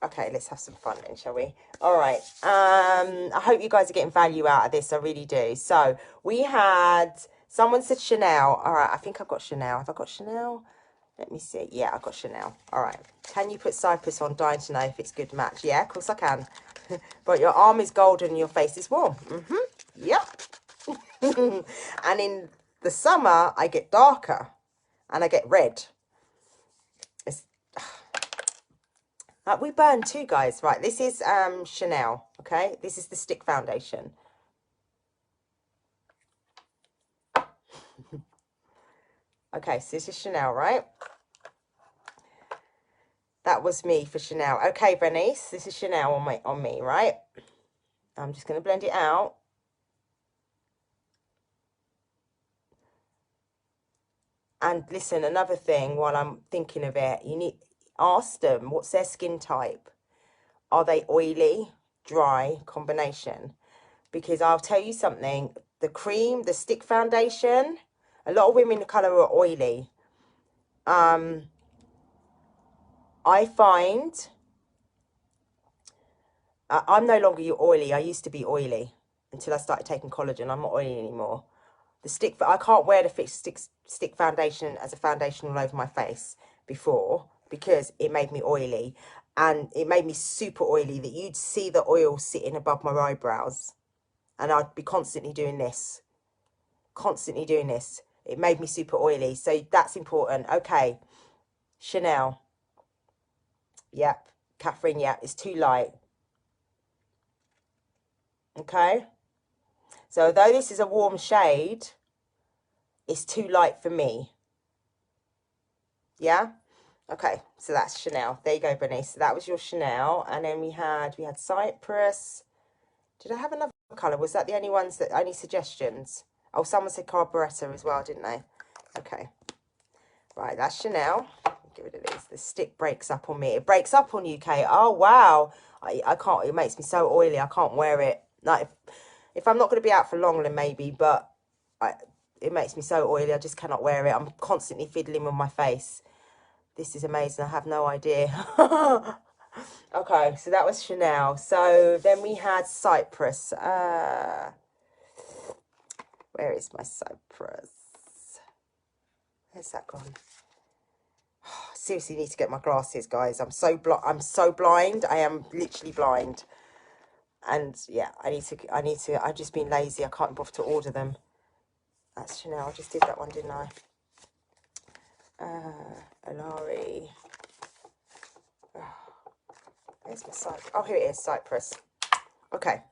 [SPEAKER 1] okay, let's have some fun then, shall we? All right. I hope you guys are getting value out of this. I really do. So we had, someone said Chanel. All right, I think I've got Chanel. Have I got Chanel? Let me see. Yeah, I've got Chanel. All right. Can you put Cypress on? Dying to know if it's good match. Yeah, of course I can. But your arm is golden and your face is warm. Yep. And in the summer, I get darker and I get red. It's, we burn too, guys. Right, this is Chanel, okay? This is the stick foundation. Okay, so this is Chanel, right? That was me for Chanel. Okay, Bernice, this is Chanel on me, right? I'm just going to blend it out. And listen, another thing while I'm thinking of it, you need ask them what's their skin type. Are they oily, dry, combination? Because I'll tell you something, the cream, the stick foundation, a lot of women of colour are oily. I find I'm no longer oily. I used to be oily until I started taking collagen. I'm not oily anymore. The stick, I can't wear the stick foundation as a foundation all over my face before because it made me oily. And it made me super oily that you'd see the oil sitting above my eyebrows. And I'd be constantly doing this. Constantly doing this. It made me super oily. So that's important. Okay. Chanel. Yep. Catherine, yep. It's too light. Okay. So although this is a warm shade, it's too light for me. Yeah. Okay. So that's Chanel. There you go, Bernice. So that was your Chanel. And then we had Cypress. Did I have another colour? Was that the only ones that, only suggestions? Oh, someone said Carburettor as well, didn't they? Okay. Right, that's Chanel. Get rid of these. The stick breaks up on me. It breaks up on you, Kate. Oh, wow. I can't, it makes me so oily. I can't wear it. Like, if I'm not going to be out for long, then maybe, but it makes me so oily. I just cannot wear it. I'm constantly fiddling with my face. This is amazing. I have no idea. Okay, so that was Chanel. So then we had Cypress. Where is my Cypress? Where's that gone? Oh, seriously need to get my glasses, guys. I'm so blind. I am literally blind. And yeah, I've just been lazy. I can't bother to order them. That's Chanel. I just did that one, didn't I? Alari. Where's my Cypress? Oh, here it is, Cypress. Okay.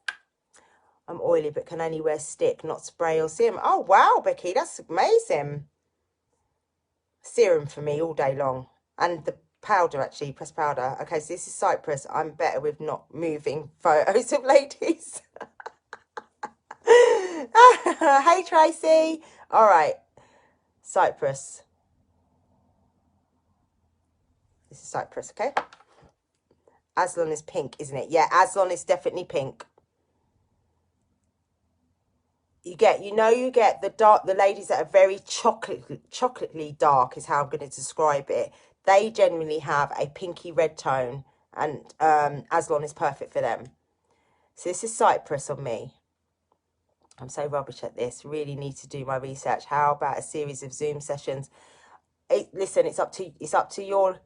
[SPEAKER 1] I'm oily, but can only wear stick, not spray or serum. Oh, wow, Becky, that's amazing. Serum for me all day long. And the powder, actually, pressed powder. Okay, so this is Cypress. I'm better with not moving photos of ladies. Hey, Tracy. All right. Cypress. This is Cypress, okay? Aslan is pink, isn't it? Yeah, Aslan is definitely pink. You get the dark, the ladies that are very chocolately dark is how I'm going to describe it. They generally have a pinky red tone, and Aslan is perfect for them. So this is Cypress on me. I'm so rubbish at this. Really need to do my research. How about a series of Zoom sessions? Listen, it's up to your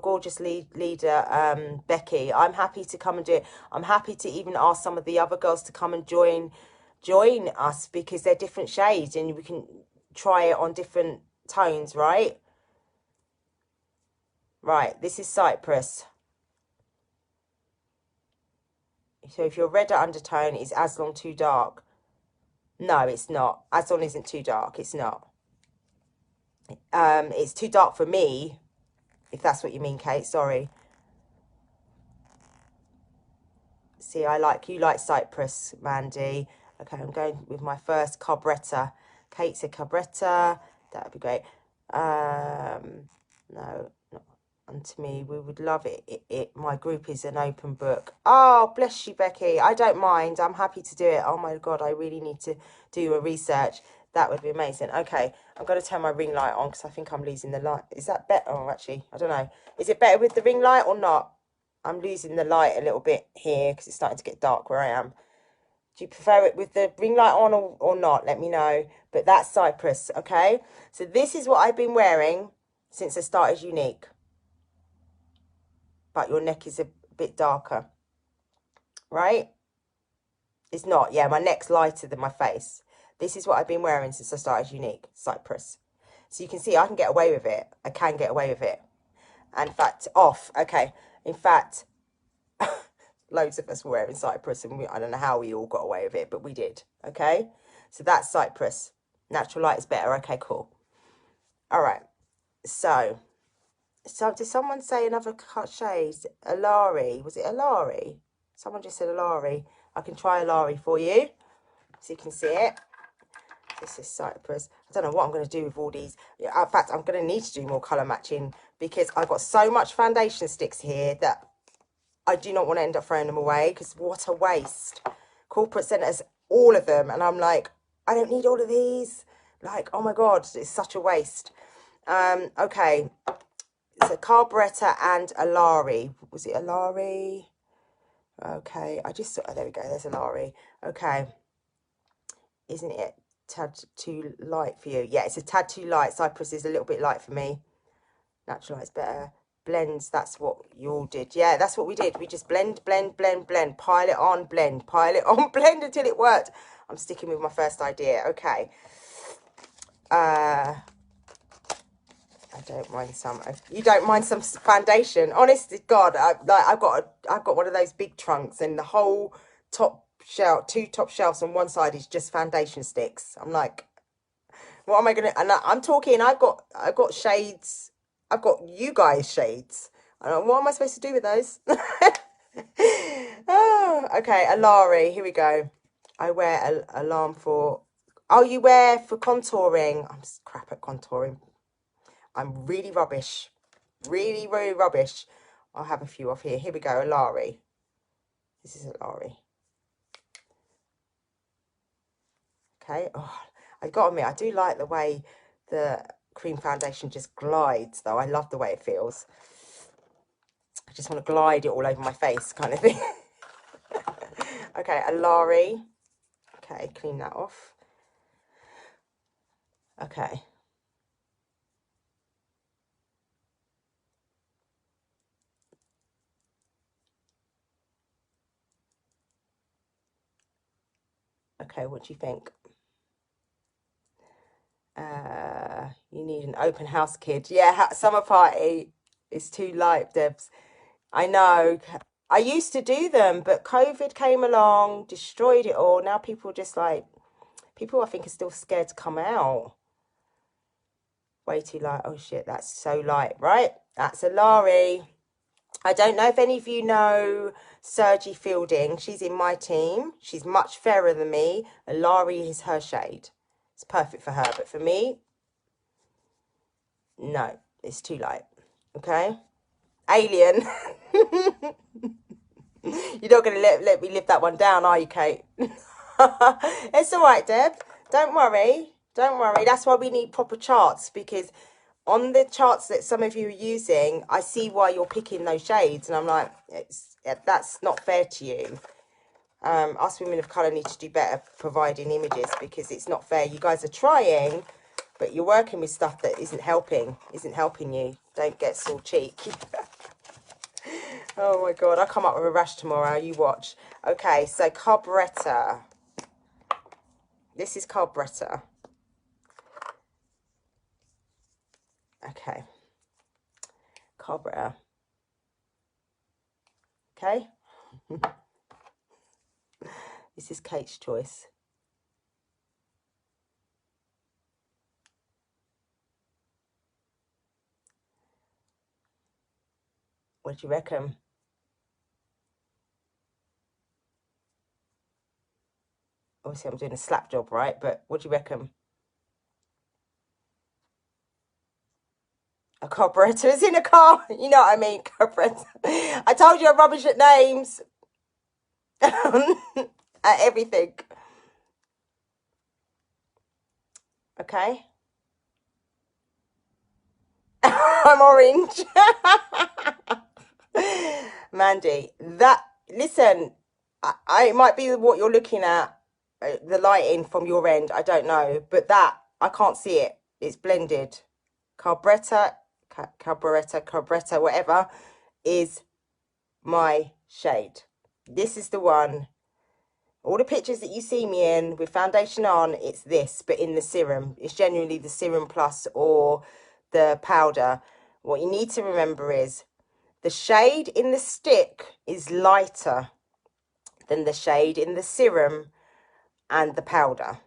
[SPEAKER 1] gorgeous leader, Becky. I'm happy to come and do it. I'm happy to even ask some of the other girls to come and join us because they're different shades and we can try it on different tones, right? Right, this is Cypress. So if your redder undertone is Aslan too dark. No, it's not. Aslan isn't too dark. It's not. It's too dark for me, if that's what you mean, Kate. Sorry. See, you like Cypress, Mandy. Okay, I'm going with my first Carburettor. Kate said Carburettor. That would be great. No, And to me, we would love it. My group is an open book. Oh, bless you, Becky. I don't mind. I'm happy to do it. Oh my God, I really need to do a research. That would be amazing. Okay, I'm going to turn my ring light on because I think I'm losing the light. Is that better? Oh, actually, I don't know. Is it better with the ring light or not? I'm losing the light a little bit here because it's starting to get dark where I am. Do you prefer it with the ring light on or not? Let me know. But that's Cyprus, okay? So this is what I've been wearing since I started Unique. But your neck is a bit darker, right? It's not. Yeah, my neck's lighter than my face. This is what I've been wearing since I started Unique, Cyprus. So you can see I can get away with it. I can get away with it. And in fact, off. Okay. In fact, loads of us were wearing Cyprus, and I don't know how we all got away with it, but we did. Okay. So that's Cyprus. Natural light is better. Okay, cool. All right. So did someone say another shade? Alari. Was it Alari? Someone just said Alari. I can try Alari for you so you can see it. This is Cyprus. I don't know what I'm going to do with all these. In fact, I'm going to need to do more colour matching because I've got so much foundation sticks here that I do not want to end up throwing them away because what a waste. Corporate sent us all of them and I'm like, I don't need all of these. Like, oh my God, it's such a waste. Okay. So Carburetor and Alari. Was it Alari? Okay, I just saw, oh, there we go, there's Alari. Okay. Isn't it tad too light for you? Yeah, it's a tad too light. Cyprus is a little bit light for me. Natural light's better. Blends, that's what you all did. Yeah, that's what we did. We just blend, blend, blend, blend. Pile it on, blend. Pile it on, blend until it worked. I'm sticking with my first idea. Okay. I don't mind some. You don't mind some foundation? Honest to God, I've got one of those big trunks, and the whole top shelf, two top shelves on one side is just foundation sticks. I'm like, what am I gonna? And I'm talking. I've got shades. I've got you guys shades. What am I supposed to do with those? Oh, okay, Alari. Here we go. I wear a alarm for. Oh, you wear for contouring. I'm crap at contouring. I'm really rubbish. Really, really rubbish. I'll have a few off here. Here we go, Alari. This is Alari. Okay. Oh, I've got to admit, I do like the way the cream foundation just glides, though. I love the way it feels. I just want to glide it all over my face, kind of thing. Okay, Alari. Okay, clean that off. Okay. Okay, what do you think? You need an open house kid. Yeah, summer party is too light, Debs. I know. I used to do them, but COVID came along, destroyed it all. Now people just like, people I think are still scared to come out. Way too light. Oh shit, that's so light, right? That's a Lari. I don't know if any of you know Sergi Fielding. She's in my team. She's much fairer than me. And Lari is her shade. It's perfect for her. But for me, no, it's too light. Okay? Alien. You're not going to let me live that one down, are you, Kate? It's all right, Deb. Don't worry. Don't worry. That's why we need proper charts, because on the charts that some of you are using, I see why you're picking those shades. And I'm like, that's not fair to you. Us women of colour need to do better providing images, because it's not fair. You guys are trying, but you're working with stuff that isn't helping you. Don't get so cheeky. Oh my God, I'll come up with a rash tomorrow. You watch. Okay, so carburetor. This is carburetor. Okay. Carburetor. Okay. This is Kate's choice. What do you reckon? Obviously, I'm doing a slap job, right? But what do you reckon? Carburettor is in a car. You know what I mean? Carburettor. I told you I'm rubbish at names. At everything. Okay. I'm orange. Mandy, listen, it might be what you're looking at, the lighting from your end, I don't know, but I can't see it. It's blended. Carburettor, whatever, is my shade. This is the one. All the pictures that you see me in with foundation on, it's this, but in the serum. It's genuinely the Serum Plus or the powder. What you need to remember is the shade in the stick is lighter than the shade in the serum and the powder.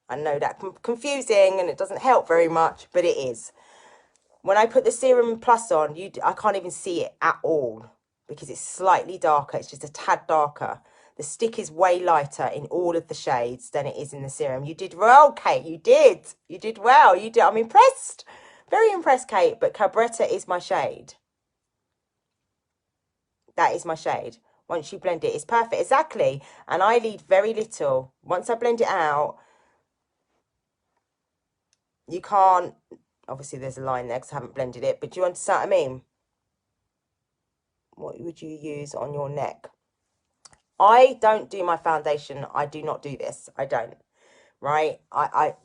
[SPEAKER 1] I know that's confusing and it doesn't help very much, but it is. When I put the Serum Plus on, I can't even see it at all because it's slightly darker. It's just a tad darker. The stick is way lighter in all of the shades than it is in the serum. You did well, Kate. You did. You did well. You did. I'm impressed. Very impressed, Kate. But Carburettor is my shade. That is my shade. Once you blend it, it's perfect. Exactly. And I leave very little. Once I blend it out, you can't... Obviously, there's a line there because I haven't blended it. But do you understand what I mean? What would you use on your neck? I don't do my foundation. I do not do this. I don't. Right? I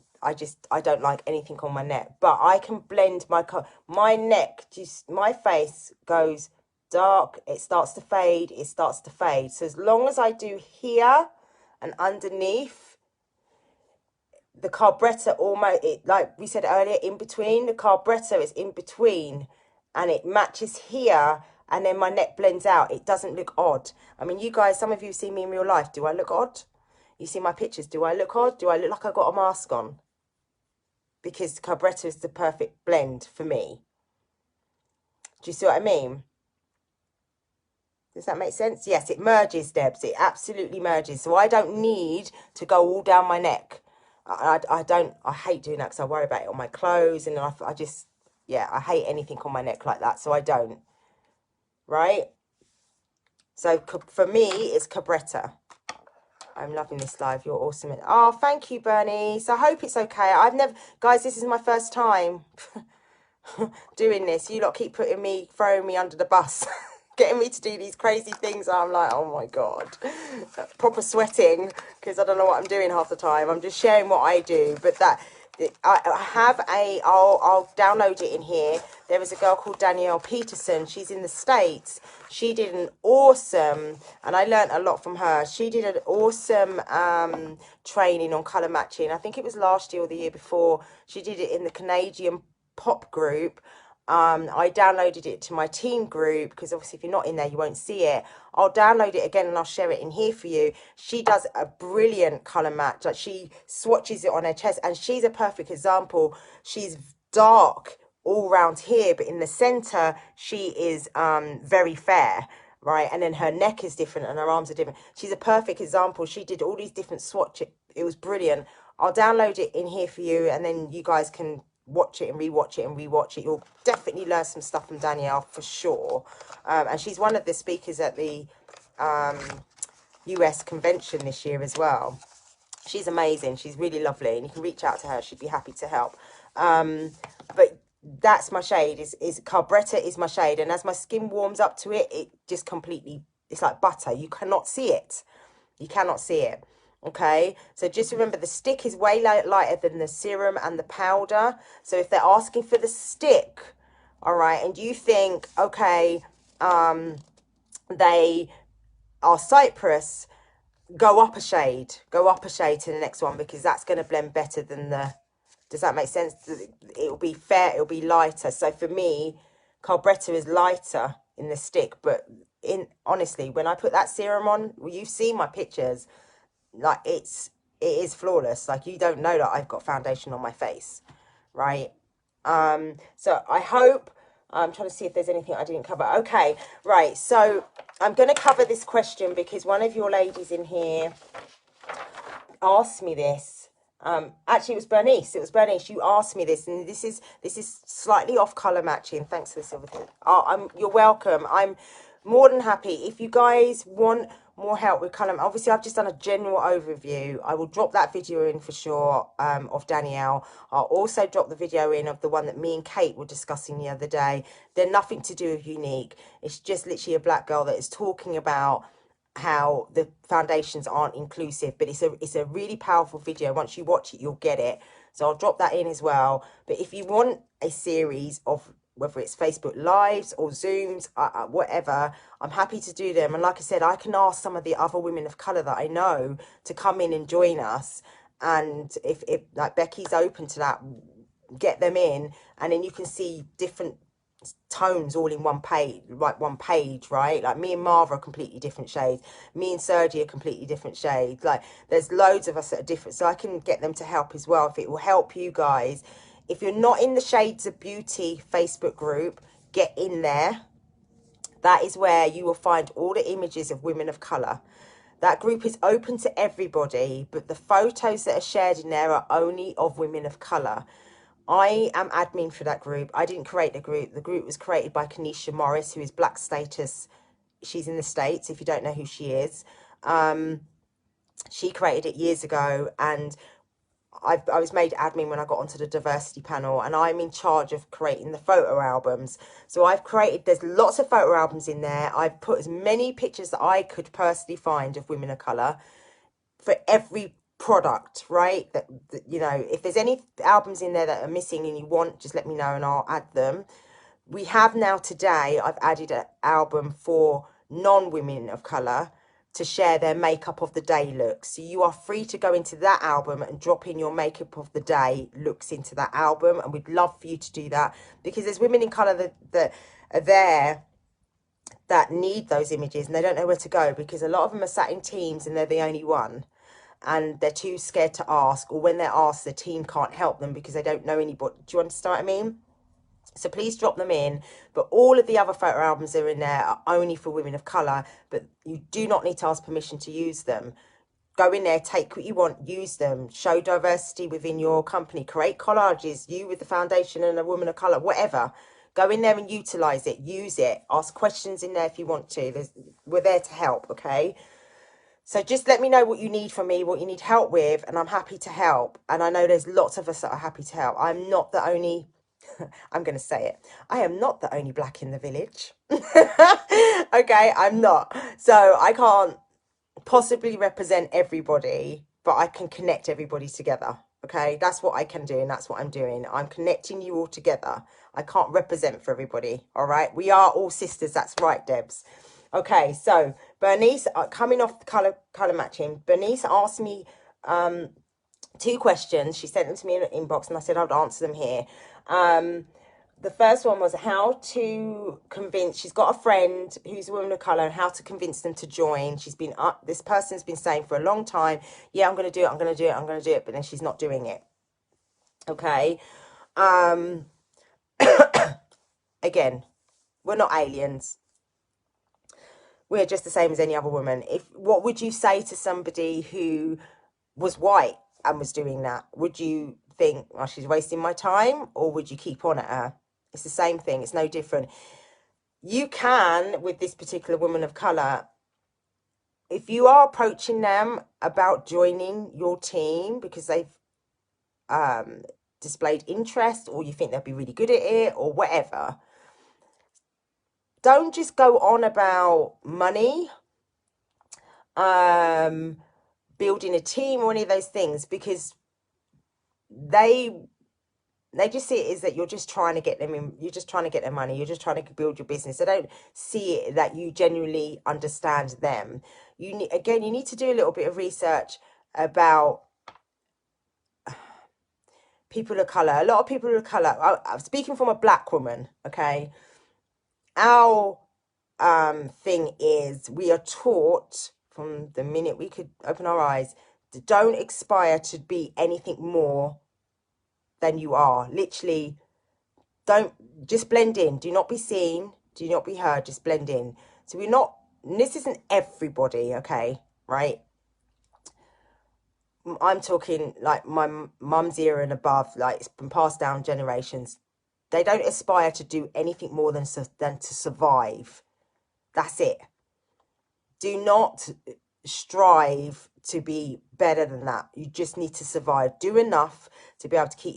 [SPEAKER 1] don't like anything on my neck. But I can blend my neck, just my face goes dark. It starts to fade. It starts to fade. So as long as I do here and underneath, the Carburettor almost, like we said earlier, in between, the Carburettor is in between and it matches here. And then my neck blends out. It doesn't look odd. I mean, you guys, some of you see me in real life. Do I look odd? You see my pictures. Do I look odd? Do I look like I got a mask on? Because Carburettor is the perfect blend for me. Do you see what I mean? Does that make sense? Yes, it merges, Debs. It absolutely merges. So I don't need to go all down my neck. I hate doing that because I worry about it on my clothes. And I just, yeah, I hate anything on my neck like that. So I don't. Right? So for me, it's Carburettor. I'm loving this live. You're awesome. Oh, thank you, Bernie. So I hope it's okay. Guys, this is my first time doing this. You lot keep throwing me under the bus, getting me to do these crazy things. I'm like, oh my God, proper sweating because I don't know what I'm doing half the time. I'm just sharing what I do. But I'll download it in here. There is a girl called Danielle Peterson. She's in the States. She did an awesome, and I learned a lot from her. She did an awesome training on colour matching. I think it was last year or the year before. She did it in the Canadian pop group. I downloaded it to my team group because obviously if you're not in there you won't see it. I'll download it again and I'll share it in here for you. She does a brilliant colour match. Like she swatches it on her chest and she's a perfect example. She's dark all around here, but in the centre she is very fair, right? And then her neck is different and her arms are different. She's a perfect example. She did all these different swatches. It was brilliant. I'll download it in here for you and then you guys can watch it and rewatch it and rewatch it. You'll definitely learn some stuff from Danielle for sure. And she's one of the speakers at the US convention this year as well. She's amazing. She's really lovely and you can reach out to her. She'd be happy to help. But that's my shade. Is Carburettor is my shade. And as my skin warms up to it, it just completely, it's like butter. You cannot see it. You cannot see it. Okay, so just remember the stick is way lighter than the serum and the powder. So if they're asking for the stick, all right, and you think, okay, they are Cyprus, go up a shade to the next one because that's going to blend better than the, does that make sense? It'll be fair, it'll be lighter. So for me, Carburettor is lighter in the stick, but honestly, when I put that serum on, well, you've seen my pictures, like it is flawless. Like you don't know that I've got foundation on my face, right? So I hope, I'm trying to see if there's anything I didn't cover. Okay, right, so I'm going to cover this question because one of your ladies in here asked me this Actually, it was Bernice. It was Bernice. You asked me this, and this is slightly off color matching. Thanks for the silver thing. Oh, you're welcome. I'm more than happy. If you guys want more help with color, obviously I've just done a general overview. I will drop that video in for sure, of Danielle. I'll also drop the video in of the one that me and Kate were discussing the other day. They're nothing to do with Unique. It's just literally a black girl that is talking about how the foundations aren't inclusive, but it's a really powerful video. Once you watch it, you'll get it. So I'll drop that in as well. But if you want a series of, whether it's Facebook Lives or Zooms, whatever, I'm happy to do them. And like I said, I can ask some of the other women of colour that I know to come in and join us. And if like Becky's open to that, get them in, and then you can see different tones all in one page, right? Like me and Marva are completely different shades, me and Sergi are completely different shades. Like there's loads of us that are different, so I can get them to help as well if it will help you guys. If you're not in the Shades of Beauty Facebook group, get in there. That is where you will find all the images of women of colour. That group is open to everybody, but the photos that are shared in there are only of women of colour. I am admin for that group. I didn't create the group. The group was created by Kanisha Morris, who is Black Status. She's in the States, if you don't know who she is. She created it years ago, and I was made admin when I got onto the diversity panel, and I'm in charge of creating the photo albums. So I've created, there's lots of photo albums in there. I've put as many pictures that I could personally find of women of colour for every product, right? That you know, if there's any albums in there that are missing and you want, just let me know and I'll add them. We have now today, I've added an album for non-women of colour to share their makeup of the day looks. So you are free to go into that album and drop in your makeup of the day looks into that album, and we'd love for you to do that, because there's women in colour that are there that need those images and they don't know where to go, because a lot of them are sat in teams and they're the only one, and they're too scared to ask, or when they're asked, the team can't help them because they don't know anybody. Do you understand what I mean? So please drop them in. But all of the other photo albums that are in there are only for women of colour, but you do not need to ask permission to use them. Go in there, take what you want, use them, show diversity within your company, create collages, you with the foundation and a woman of colour, whatever. Go in there and utilise it, use it, ask questions in there if you want to. We're there to help, okay? So just let me know what you need from me, what you need help with, and I'm happy to help. And I know there's lots of us that are happy to help. I'm not the only, I'm going to say it, I am not the only black in the village. Okay, I'm not. So I can't possibly represent everybody, but I can connect everybody together. Okay, that's what I can do, and that's what I'm doing. I'm connecting you all together. I can't represent for everybody. All right, we are all sisters. That's right, Debs. Okay, so Bernice, coming off the color matching, Bernice asked me 2 questions. She sent them to me in an inbox, and I said I'd answer them here. The first one was how to convince, she's got a friend who's a woman of colour, and how to convince them to join. She's been, this person's been saying for a long time, yeah, I'm going to do it, I'm going to do it, I'm going to do it, but then she's not doing it. Okay. Again, we're not aliens. We're just the same as any other woman. What would you say to somebody who was white and was doing that? Would you think, oh, she's wasting my time? Or would you keep on at her? It's the same thing. It's no different. You can, with this particular woman of colour, if you are approaching them about joining your team because they've displayed interest, or you think they'll be really good at it, or whatever, don't just go on about money, building a team, or any of those things, because they just see it as that you're just trying to get them in, you're just trying to get their money, you're just trying to build your business. They don't see it that you genuinely understand them. You need to do a little bit of research about people of colour. A lot of people of colour, I'm speaking from a black woman, okay? Our thing is, we are taught from the minute we could open our eyes, to don't aspire to be anything more than you are. Literally, don't, just blend in. Do not be seen, do not be heard, just blend in. So we're not, this isn't everybody, okay, right? I'm talking like my mum's era and above, like it's been passed down generations. They don't aspire to do anything more than to survive. That's it. Do not strive to be better than that. You just need to survive. Do enough to be able to keep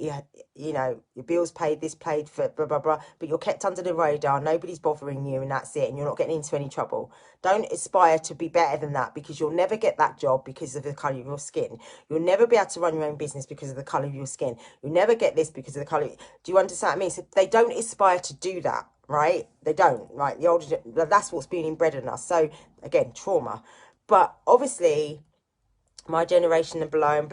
[SPEAKER 1] your bills paid, this paid for blah blah blah. But you're kept under the radar. Nobody's bothering you, and that's it. And you're not getting into any trouble. Don't aspire to be better than that, because you'll never get that job because of the color of your skin. You'll never be able to run your own business because of the color of your skin. You'll never get this because of the color. Do you understand what I mean? So they don't aspire to do that, right? They don't, right? The older, that's what's being inbred in us. So again, trauma. But obviously, my generation and below,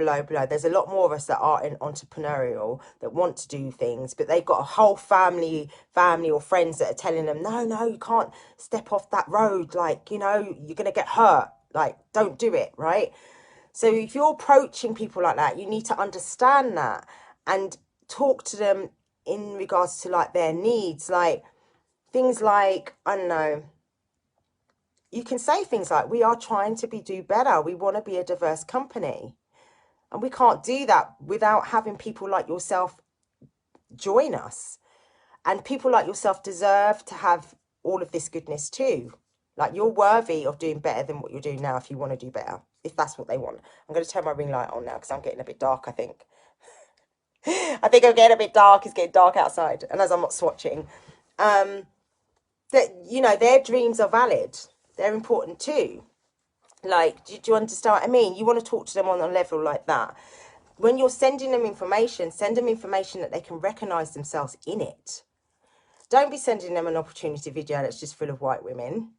[SPEAKER 1] there's a lot more of us that are in entrepreneurial, that want to do things, but they've got a whole family or friends that are telling them, no, you can't step off that road. Like, you're going to get hurt. Like, don't do it, right? So if you're approaching people like that, you need to understand that and talk to them in regards to like their needs, like things like, I don't know, you can say things like, we are trying to do better. We want to be a diverse company. And we can't do that without having people like yourself join us. And people like yourself deserve to have all of this goodness too. Like, you're worthy of doing better than what you're doing now if you want to do better, if that's what they want. I'm going to turn my ring light on now because I'm getting a bit dark, I think. I think I'm getting a bit dark. It's getting dark outside. And as I'm not swatching, that, their dreams are valid. They're important too. Like, do you understand what I mean? You want to talk to them on a level like that. When you're sending them information, send them information that they can recognize themselves in it. Don't be sending them an opportunity video that's just full of white women.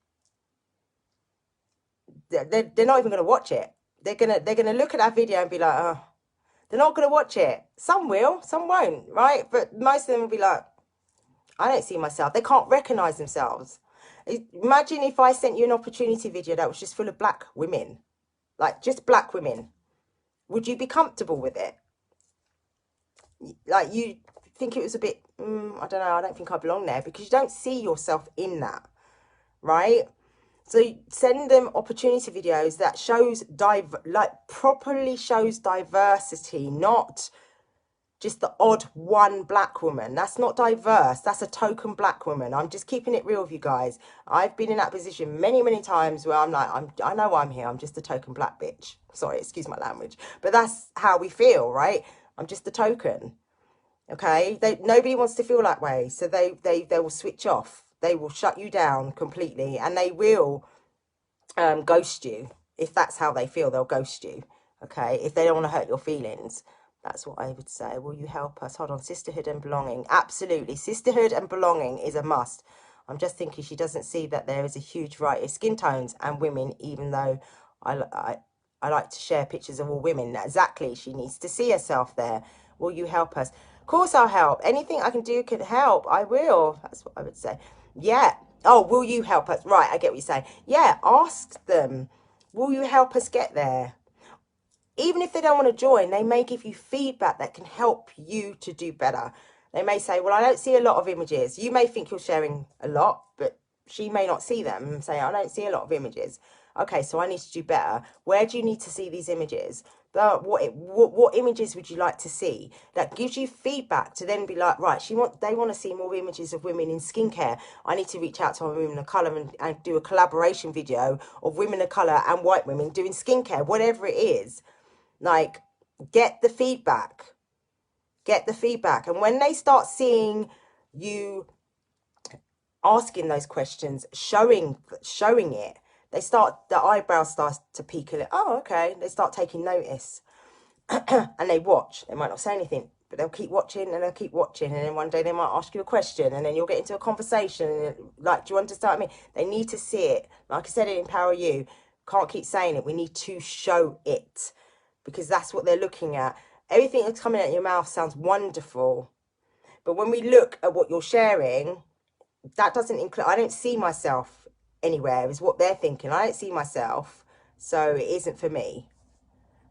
[SPEAKER 1] They're not even going to watch it. They're gonna look at that video and be like, oh, they're not going to watch it. Some will, some won't, right? But most of them will be like, I don't see myself. They can't recognize themselves. Imagine if I sent you an opportunity video that was just full of black women, like just black women. Would you be comfortable with it? Like, you think it was a bit, I don't know, I don't think I belong there, because you don't see yourself in that, right? So send them opportunity videos that shows, properly shows diversity, not just the odd one black woman. That's not diverse. That's a token black woman. I'm just keeping it real with you guys. I've been in that position many, many times where I'm like, I know why I'm here. I'm just a token black bitch. Sorry, excuse my language. But that's how we feel, right? I'm just a token. Okay? Nobody wants to feel that way. So they will switch off. They will shut you down completely. And they will ghost you. If that's how they feel, they'll ghost you. Okay? If they don't want to hurt your feelings. That's what I would say. Will you help us? Hold on. Sisterhood and belonging. Absolutely. Sisterhood and belonging is a must. I'm just thinking she doesn't see that there is a huge variety of skin tones and women, even though I like to share pictures of all women. Exactly. She needs to see herself there. Will you help us? Of course I'll help. Anything I can do can help. I will. That's what I would say. Yeah. Oh, will you help us? Right. I get what you're saying. Yeah. Ask them. Will you help us get there? Even if they don't want to join, they may give you feedback that can help you to do better. They may say, well, I don't see a lot of images. You may think you're sharing a lot, but she may not see them and say, I don't see a lot of images. Okay, so I need to do better. Where do you need to see these images? What images would you like to see? That gives you feedback to then be like, right, they want to see more images of women in skincare. I need to reach out to women of colour and do a collaboration video of women of colour and white women doing skincare, whatever it is. Like, get the feedback. And when they start seeing you asking those questions, showing it, the eyebrows start to peak a little. Oh, okay. They start taking notice. And they watch. They might not say anything, but they'll keep watching and they'll keep watching. And then one day they might ask you a question, and then you'll get into a conversation. And like, do you understand what I mean? They need to see it. Like I said, it Empower You. Can't keep saying it. We need to show it, because that's what they're looking at. Everything that's coming out of your mouth sounds wonderful, but when we look at what you're sharing, that doesn't include, I don't see myself anywhere, is what they're thinking. I don't see myself, so it isn't for me.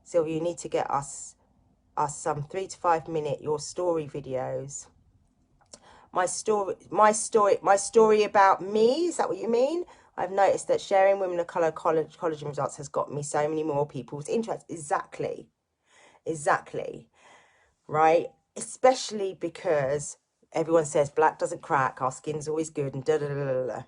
[SPEAKER 1] Sylvia, you need to get us some 3 to 5 minute your story videos. My story about me, is that what you mean? I've noticed that sharing women of colour collagen results has got me so many more people's interest. Exactly. Exactly. Right? Especially because everyone says black doesn't crack, our skin's always good, and da da da da da.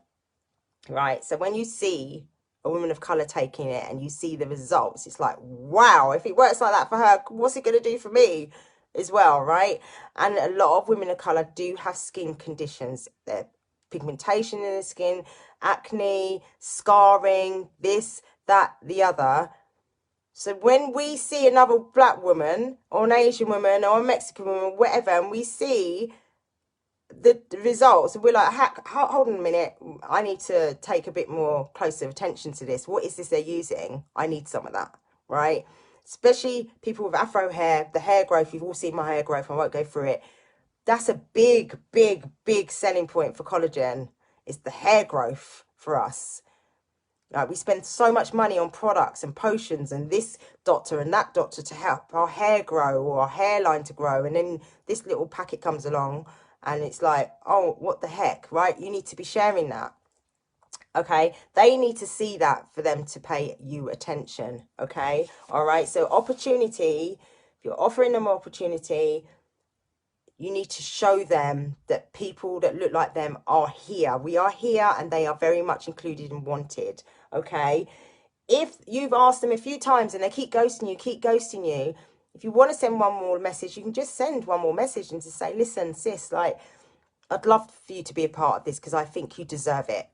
[SPEAKER 1] Right? So when you see a woman of color taking it and you see the results, it's like, wow, if it works like that for her, what's it going to do for me as well? Right? And a lot of women of color do have skin conditions. Their pigmentation in the skin, acne, scarring, this, that, the other. So when we see another black woman or an Asian woman or a Mexican woman, whatever, and we see the results, we're like, hold on a minute, I need to take a bit more closer attention to this. What is this they're using? I need some of that, right? Especially people with afro hair, the hair growth, you've all seen my hair growth, I won't go through it. That's a big, big, big selling point for collagen. It's the hair growth for us. Like, we spend so much money on products and potions and this doctor and that doctor to help our hair grow or our hairline to grow. And then this little packet comes along and it's like, oh, what the heck, right? You need to be sharing that. Okay, they need to see that for them to pay you attention. Okay, all right. So opportunity, if you're offering them opportunity, you need to show them that people that look like them are here. We are here and they are very much included and wanted. Okay. If you've asked them a few times and they keep ghosting you, if you want to send one more message, you can just send one more message and just say, listen, sis, like, I'd love for you to be a part of this because I think you deserve it.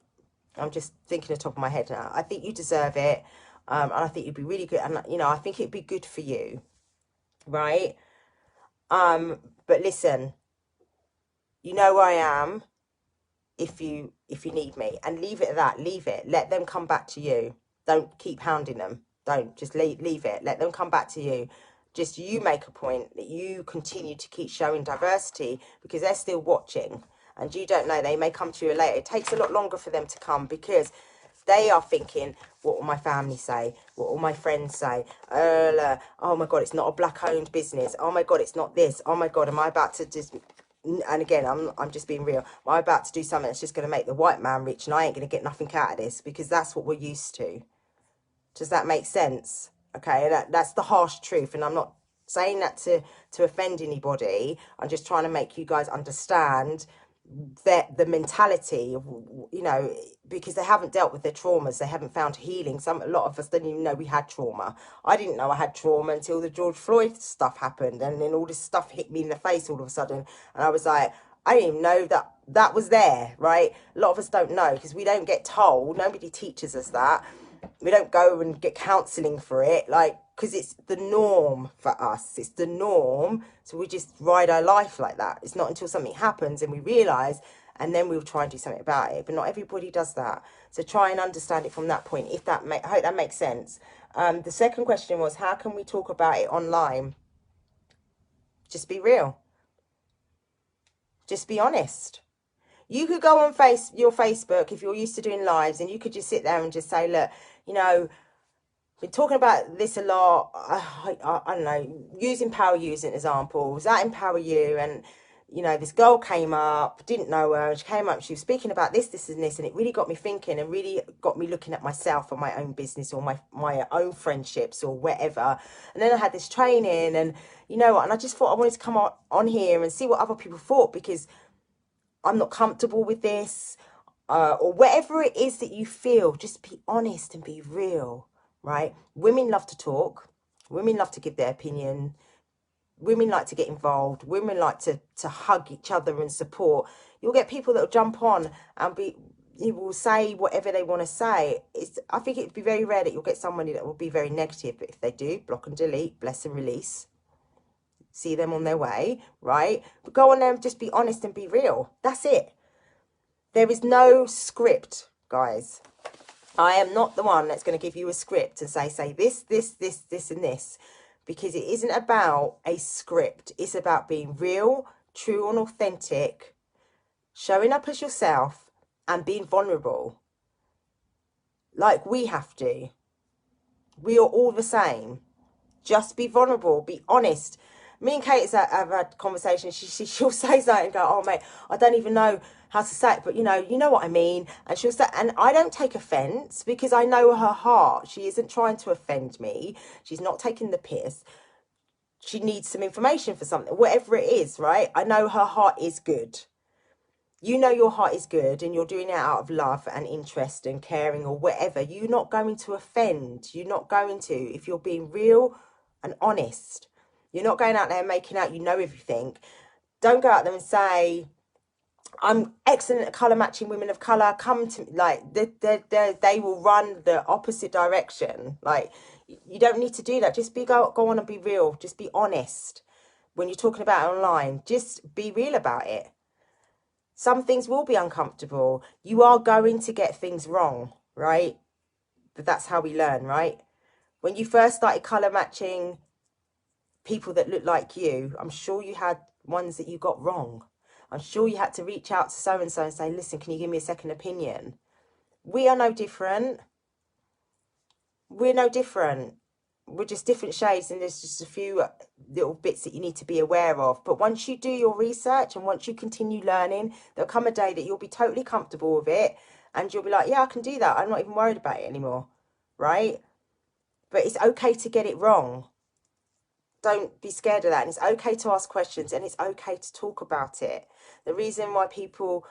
[SPEAKER 1] I'm just thinking the top of my head now. I think you deserve it. And I think you'd be really good. And, you know, I think it'd be good for you. Right. But listen, you know where I am if you need me, and leave it at that. Leave it. Let them come back to you. Don't keep hounding them. Don't, just leave it. Let them come back to you. Just you make a point that you continue to keep showing diversity because they're still watching and you don't know, they may come to you later. It takes a lot longer for them to come because they are thinking, what will my family say? What will my friends say? Oh my God, it's not a black owned business. Oh my God, it's not this. Oh my God, am I about to just... And again, I'm just being real. Am I about to do something that's just going to make the white man rich and I ain't going to get nothing out of this? Because that's what we're used to. Does that make sense? Okay, that's the harsh truth. And I'm not saying that to offend anybody. I'm just trying to make you guys understand that the mentality of, you know, because they haven't dealt with their traumas, they haven't found healing. A lot of us didn't even know we had trauma. I didn't know I had trauma until the George Floyd stuff happened, and then all this stuff hit me in the face all of a sudden, and I was like, I didn't even know that was there, right? A lot of us don't know because we don't get told. Nobody teaches us that. We don't go and get counselling for it, like, because it's the norm for us. It's the norm. So we just ride our life like that. It's not until something happens and we realise, and then we'll try and do something about it. But not everybody does that. So try and understand it from that point. I hope that makes sense. The second question was, how can we talk about it online? Just be real. Just be honest. You could go on your Facebook if you're used to doing lives, and you could just sit there and just say, look, you know, been talking about this a lot. I don't know, using Empower You as an example. Does that empower you? And, you know, this girl came up, didn't know her, and she came up, she was speaking about this, and this, and it really got me thinking and really got me looking at myself and my own business or my own friendships or whatever. And then I had this training and, you know what, and I just thought I wanted to come on here and see what other people thought because I'm not comfortable with this. Or whatever it is that you feel, just be honest and be real. Right? Women love to talk. Women love to give their opinion. Women like to get involved. Women like to hug each other and support. You'll get people that will jump on and you will say whatever they want to say. I think it'd be very rare that you'll get somebody that will be very negative. But if they do, block and delete, bless and release. See them on their way, right? But go on there and just be honest and be real. That's it. There is no script, guys. I am not the one that's going to give you a script and say this, and this. Because it isn't about a script. It's about being real, true and authentic, showing up as yourself and being vulnerable. Like we have to. We are all the same. Just be vulnerable, be honest. Me and Kate have had conversations. She'll say something and go, oh, mate, I don't even know how to say it, but you know what I mean. And she'll say, and I don't take offence because I know her heart. She isn't trying to offend me. She's not taking the piss. she needs some information for something, whatever it is, right? I know her heart is good. You know your heart is good and you're doing it out of love and interest and caring or whatever. You're not going to offend. You're not going to, if you're being real and honest. You're not going out there making out you know everything. Don't go out there and say, I'm excellent at colour matching women of colour. Come to me. Like, they will run the opposite direction. Like, you don't need to do that. Just go on and be real. Just be honest. When you're talking about it online, just be real about it. Some things will be uncomfortable. You are going to get things wrong, right? But that's how we learn, right? When you first started colour matching people that look like you, I'm sure you had ones that you got wrong. I'm sure you had to reach out to so-and-so and say, listen, can you give me a second opinion? We are no different. We're no different. We're just different shades, and there's just a few little bits that you need to be aware of. But once you do your research and once you continue learning, there'll come a day that you'll be totally comfortable with it and you'll be like, yeah, I can do that. I'm not even worried about it anymore, right? But it's okay to get it wrong. Don't be scared of that. And it's okay to ask questions and it's okay to talk about it. The reason why people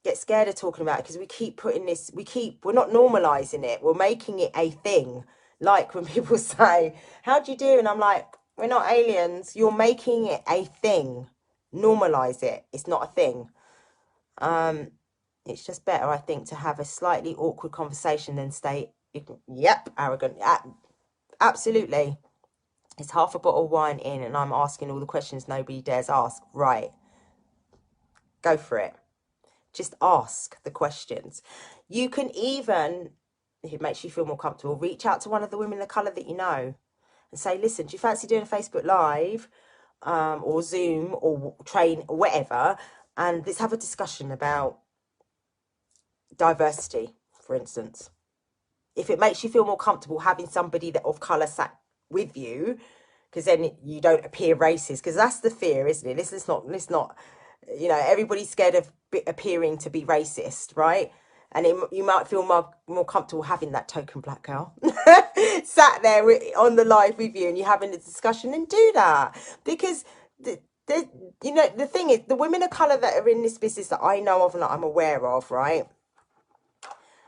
[SPEAKER 1] get scared of talking about it because we keep putting this, we're not normalizing it. We're making it a thing. Like when people say, how do you do? And I'm like, we're not aliens. You're making it a thing. Normalize it. It's not a thing. It's just better, I think, to have a slightly awkward conversation than stay, yep, arrogant. Absolutely. It's half a bottle of wine in and I'm asking all the questions nobody dares ask. Right. Go for it. Just ask the questions. You can even, if it makes you feel more comfortable, reach out to one of the women of colour that you know and say, listen, do you fancy doing a Facebook Live or Zoom or train or whatever? And let's have a discussion about diversity, for instance. If it makes you feel more comfortable having somebody that of colour sat with you, because then you don't appear racist, because that's the fear, isn't it? Let's not, you know, everybody's scared of appearing to be racist, right? And you might feel more comfortable having that token black girl sat there on the live with you and you're having a discussion, and do that. Because, you know, the thing is, the women of colour that are in this business that I know of and that I'm aware of, right?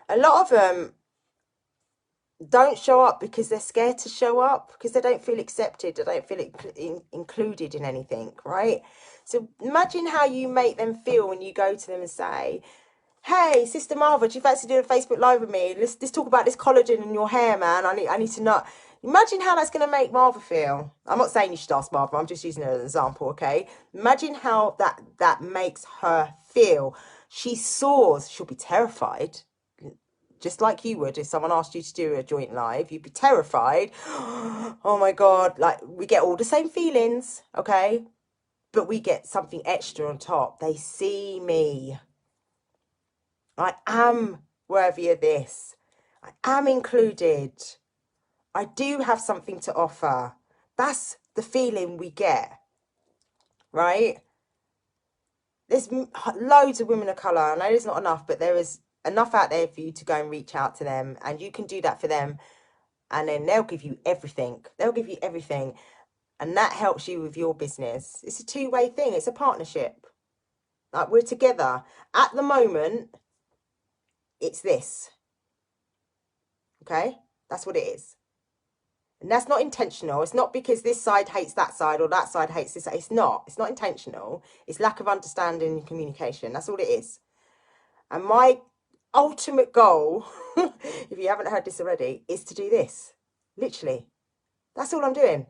[SPEAKER 1] A lot of them don't show up because they're scared to show up, because they don't feel accepted, they don't feel included in anything, right? So imagine how you make them feel when you go to them and say, hey, Sister Marva, do you fancy doing a Facebook Live with me? Let's talk about this collagen in your hair, man. I need to know. Imagine how that's going to make Marva feel. I'm not saying you should ask Marva, I'm just using it as an example, okay? Imagine how that makes her feel. She soars, she'll be terrified. Just like you would if someone asked you to do a joint live, you'd be terrified. Oh my God, like we get all the same feelings, okay? But we get something extra on top. They see me. I am worthy of this. I am included. I do have something to offer. That's the feeling we get, right? There's loads of women of colour. I know there's not enough, but there is enough out there for you to go and reach out to them, and you can do that for them, and then they'll give you everything. They'll give you everything, and that helps you with your business. It's a two-way thing. It's a partnership. Like, we're together. At the moment, it's this. Okay? That's what it is. And that's not intentional. It's not because this side hates that side or that side hates this side. It's not. It's not intentional. It's lack of understanding and communication. That's all it is. And my ultimate goal, if you haven't heard this already, is to do this. Literally. That's all I'm doing.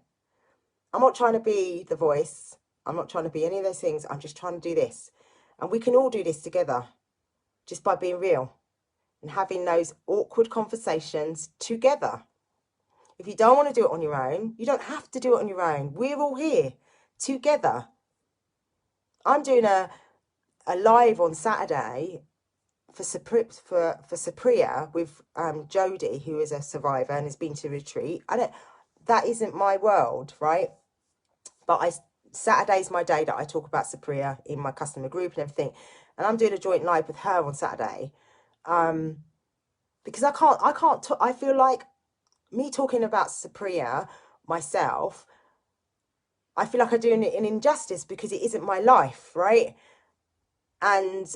[SPEAKER 1] I'm not trying to be the voice. I'm not trying to be any of those things. I'm just trying to do this. And we can all do this together just by being real and having those awkward conversations together. If you don't want to do it on your own, you don't have to do it on your own. We're all here together. I'm doing a live on Saturday for Sapria with Jodie, who is a survivor and has been to retreat. That isn't my world, right? But Saturday's my day that I talk about Sapria in my customer group and everything. And I'm doing a joint live with her on Saturday. Because I feel like me talking about Sapria myself, I feel like I'm doing it an injustice because it isn't my life, right? And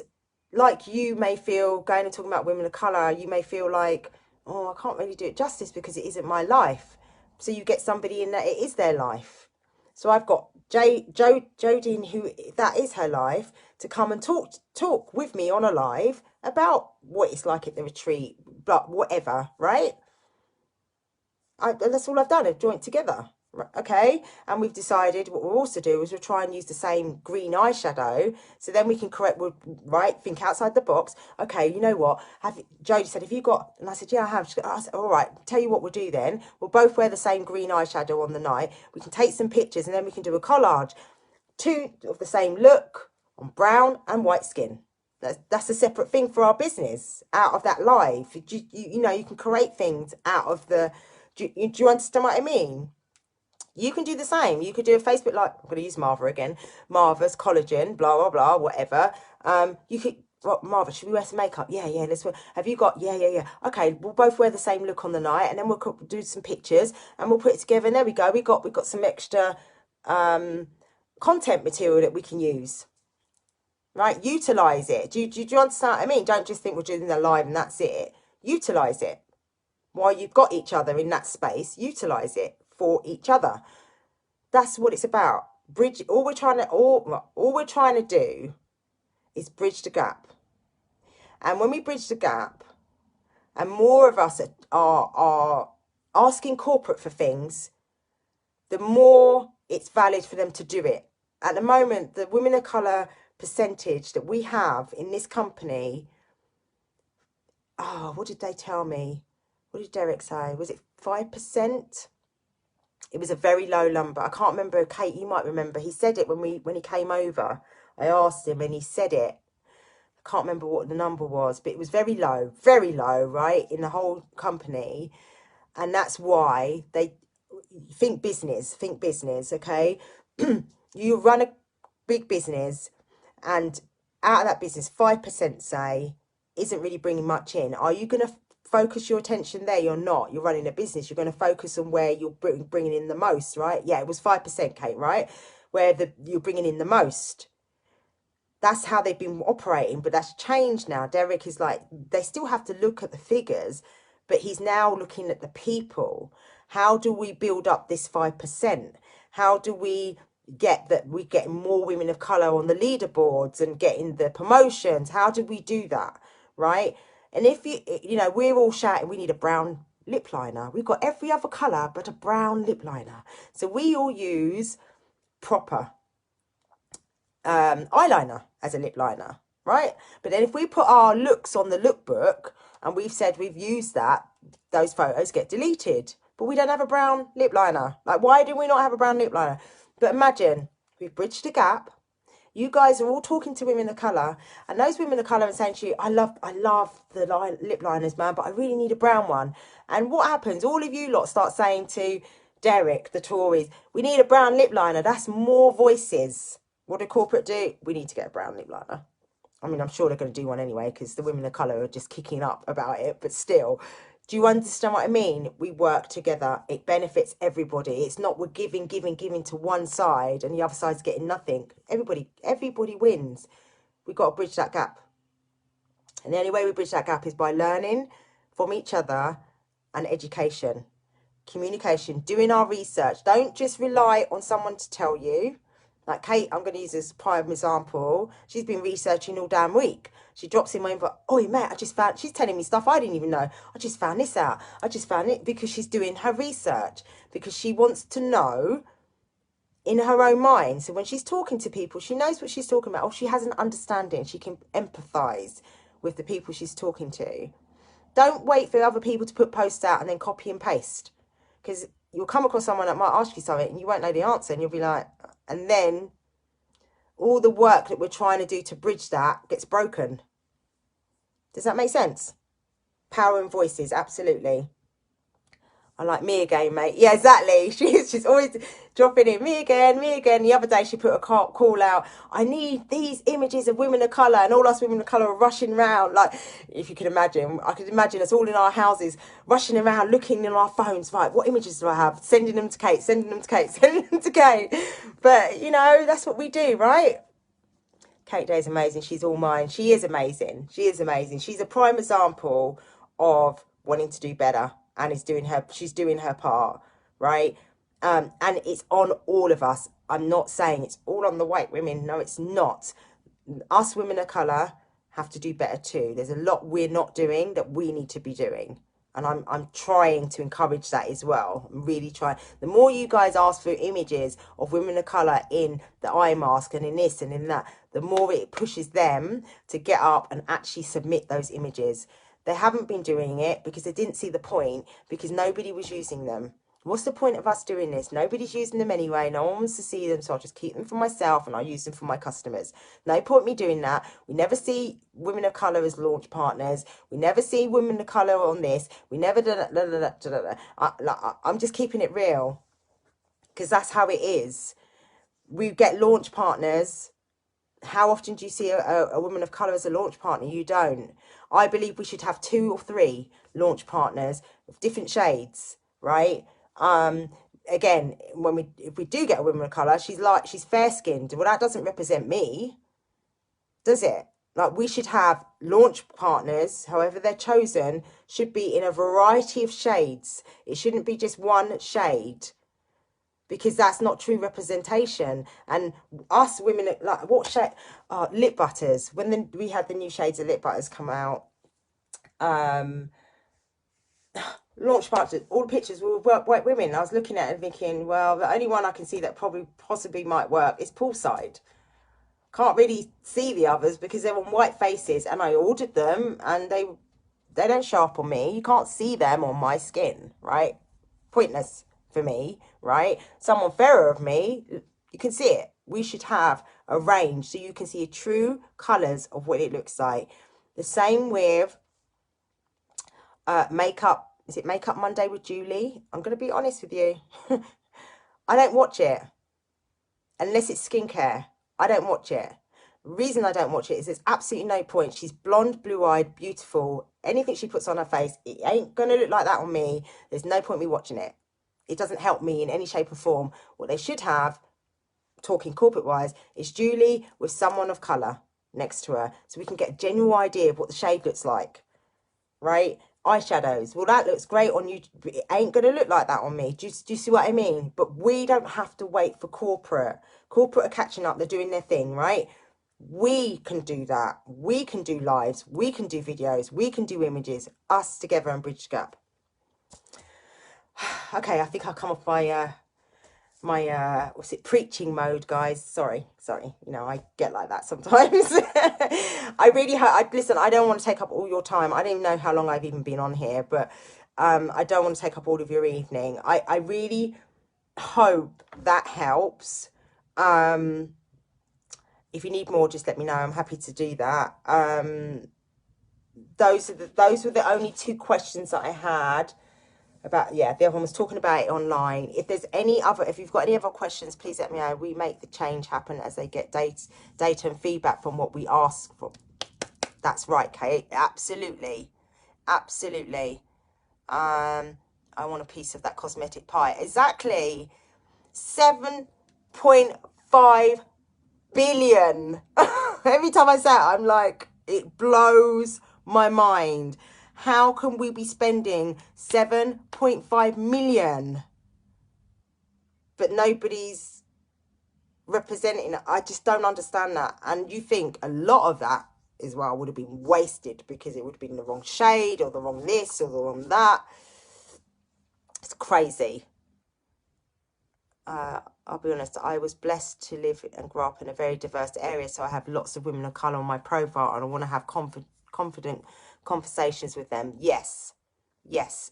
[SPEAKER 1] like you may feel going and talking about women of colour, you may feel like, oh, I can't really do it justice because it isn't my life. So you get somebody in that it is their life. So I've got Jodine, who that is her life, to come and talk with me on a live about what it's like at the retreat, but whatever, right? That's all I've done. I've joined together. Okay, and we've decided what we'll also do is we'll try and use the same green eyeshadow, so then we can correct. Right, think outside the box. Okay, you know what? Jodie said, "Have you got?" And I said, "Yeah, I have." I said, "All right, tell you what we'll do then. We'll both wear the same green eyeshadow on the night. We can take some pictures, and then we can do a collage, two of the same look on brown and white skin." That's a separate thing for our business out of that live. You know, you can create things out of the. Do you understand what I mean? You can do the same. You could do a Facebook Live. I'm going to use Marva again. Marva's collagen, blah, blah, blah, whatever. You could, well, Marva, should we wear some makeup? Yeah, yeah, let's wear. Have you got, yeah, yeah, yeah. Okay, we'll both wear the same look on the night, and then we'll do some pictures and we'll put it together. And there we go. We got some extra content material that we can use. Right? Utilize it. Do you understand what I mean? Don't just think we're doing the live and that's it. Utilize it. While you've got each other in that space, utilize it for each other. That's what it's about. Bridge. All we're trying to do is bridge the gap. And when we bridge the gap, and more of us are asking corporate for things, the more it's valid for them to do it. At the moment, the women of colour percentage that we have in this company, oh, what did they tell me? What did Derek say? Was it 5%? It was a very low number. I can't remember. Kate, you might remember. He said it when he came over. I asked him and he said it. I can't remember what the number was, but it was very low, right, in the whole company. And that's why they think business, okay? You run a big business, and out of that business, 5%, say, isn't really bringing much in. Are you going to focus your attention there? You're not. You're running a business. You're going to focus on where you're bringing in the most, right? Yeah, it was 5%, Kate, right? Where you're bringing in the most. That's how they've been operating, but that's changed now. Derek is like, they still have to look at the figures, but he's now looking at the people. How do we build up this 5%? How do we get that we're getting more women of colour on the leaderboards and getting the promotions? How do we do that, right? And if you know, we're all shouting, we need a brown lip liner. We've got every other colour but a brown lip liner. So we all use proper eyeliner as a lip liner, right? But then if we put our looks on the lookbook and we've said we've used that, those photos get deleted. But we don't have a brown lip liner. Like, why do we not have a brown lip liner? But imagine we've bridged the gap. You guys are all talking to women of colour, and those women of colour are saying to you, I love the lip liners, man, but I really need a brown one. And what happens? All of you lot start saying to Derek, the Tories, we need a brown lip liner. That's more voices. What do corporate do? We need to get a brown lip liner. I mean, I'm sure they're going to do one anyway because the women of colour are just kicking up about it. But still, do you understand what I mean? We work together. It benefits everybody. It's not we're giving to one side and the other side's getting nothing. Everybody wins. We've got to bridge that gap. And the only way we bridge that gap is by learning from each other and education, communication, doing our research. Don't just rely on someone to tell you. Like Kate, I'm going to use this prime example. She's been researching all damn week. She drops in my inbox, oh, mate, she's telling me stuff I didn't even know. I just found this out. I just found it because she's doing her research, because she wants to know in her own mind. So when she's talking to people, she knows what she's talking about. Or she has an understanding. She can empathise with the people she's talking to. Don't wait for other people to put posts out and then copy and paste. Because you'll come across someone that might ask you something and you won't know the answer and you'll be like, and then all the work that we're trying to do to bridge that gets broken. Does that make sense? Power in voices, absolutely. I'm like, me again, mate. Yeah, exactly. She's always dropping in, me again, me again. The other day she put a call out, I need these images of women of colour, and all us women of colour are rushing around. Like, if you could imagine, I could imagine us all in our houses, rushing around, looking in our phones, right, what images do I have? Sending them to Kate, sending them to Kate, sending them to Kate. But, you know, that's what we do, right? Kate Day's amazing. She's all mine. She is amazing. She is amazing. She's a prime example of wanting to do better, and she's doing her part, right? And it's on all of us. I'm not saying it's all on the white women. No, it's not. Us women of colour have to do better too. There's a lot we're not doing that we need to be doing. And I'm trying to encourage that as well. I'm really trying. The more you guys ask for images of women of colour in the eye mask and in this and in that, the more it pushes them to get up and actually submit those images. They haven't been doing it because they didn't see the point, because nobody was using them. What's the point of us doing this? Nobody's using them anyway. No one wants to see them, so I'll just keep them for myself and I'll use them for my customers. No point me doing that. We never see women of colour as launch partners. We never see women of colour on this. We never I'm just keeping it real, because that's how it is. We get launch partners. How often do you see a woman of colour as a launch partner? You don't. I believe we should have 2 or 3 launch partners of different shades, right? Again, if we do get a woman of colour, she's fair skinned. Well, that doesn't represent me, does it? Like, we should have launch partners, however they're chosen, should be in a variety of shades. It shouldn't be just one shade, because that's not true representation. And us women, like, what shade? Lip butters. When we had the new shades of lip butters come out, launch partners, all the pictures were white women. I was looking at it and thinking, well, the only one I can see that probably possibly might work is Poolside. Can't really see the others because they're on white faces, and I ordered them and they don't show up on me. You can't see them on my skin, right? Pointless for me, right? Someone fairer of me, you can see it. We should have a range so you can see true colours of what it looks like. The same with makeup. Is it Makeup Monday with Julie? I'm going to be honest with you. I don't watch it unless it's skincare. I don't watch it. The reason I don't watch it is there's absolutely no point. She's blonde, blue-eyed, beautiful. Anything she puts on her face, it ain't going to look like that on me. There's no point me watching it. It doesn't help me in any shape or form. What they should have, talking corporate-wise, is Julie with someone of colour next to her, so we can get a genuine idea of what the shade looks like, right? Eyeshadows, well, that looks great on you, it ain't gonna look like that on me. Do you see what I mean? But we don't have to wait for corporate are catching up, they're doing their thing, right? We can do that. We can do lives, we can do videos, we can do images, us together and bridge the gap. Okay, I think I'll come off my what's it, preaching mode, guys. Sorry, you know, I get like that sometimes. I really listen, I don't want to take up all your time. I don't even know how long I've even been on here, but I don't want to take up all of your evening. I really hope that helps. If you need more, just let me know. I'm happy to do that. Those were the only 2 questions that I had about, yeah, the other one was talking about it online. If you've got any other questions, please let me know. We make the change happen as they get data and feedback from what we ask for. That's right, Kate. Absolutely. I want a piece of that cosmetic pie. Exactly. 7.5 billion. Every time I say it, I'm like, it blows my mind. How can we be spending 7.5 million but nobody's representing it? I just don't understand that. And you think a lot of that as well would have been wasted because it would have been the wrong shade or the wrong this or the wrong that. It's crazy. I'll be honest, I was blessed to live and grow up in a very diverse area, so I have lots of women of colour on my profile, and I want to have confident conversations with them. Yes,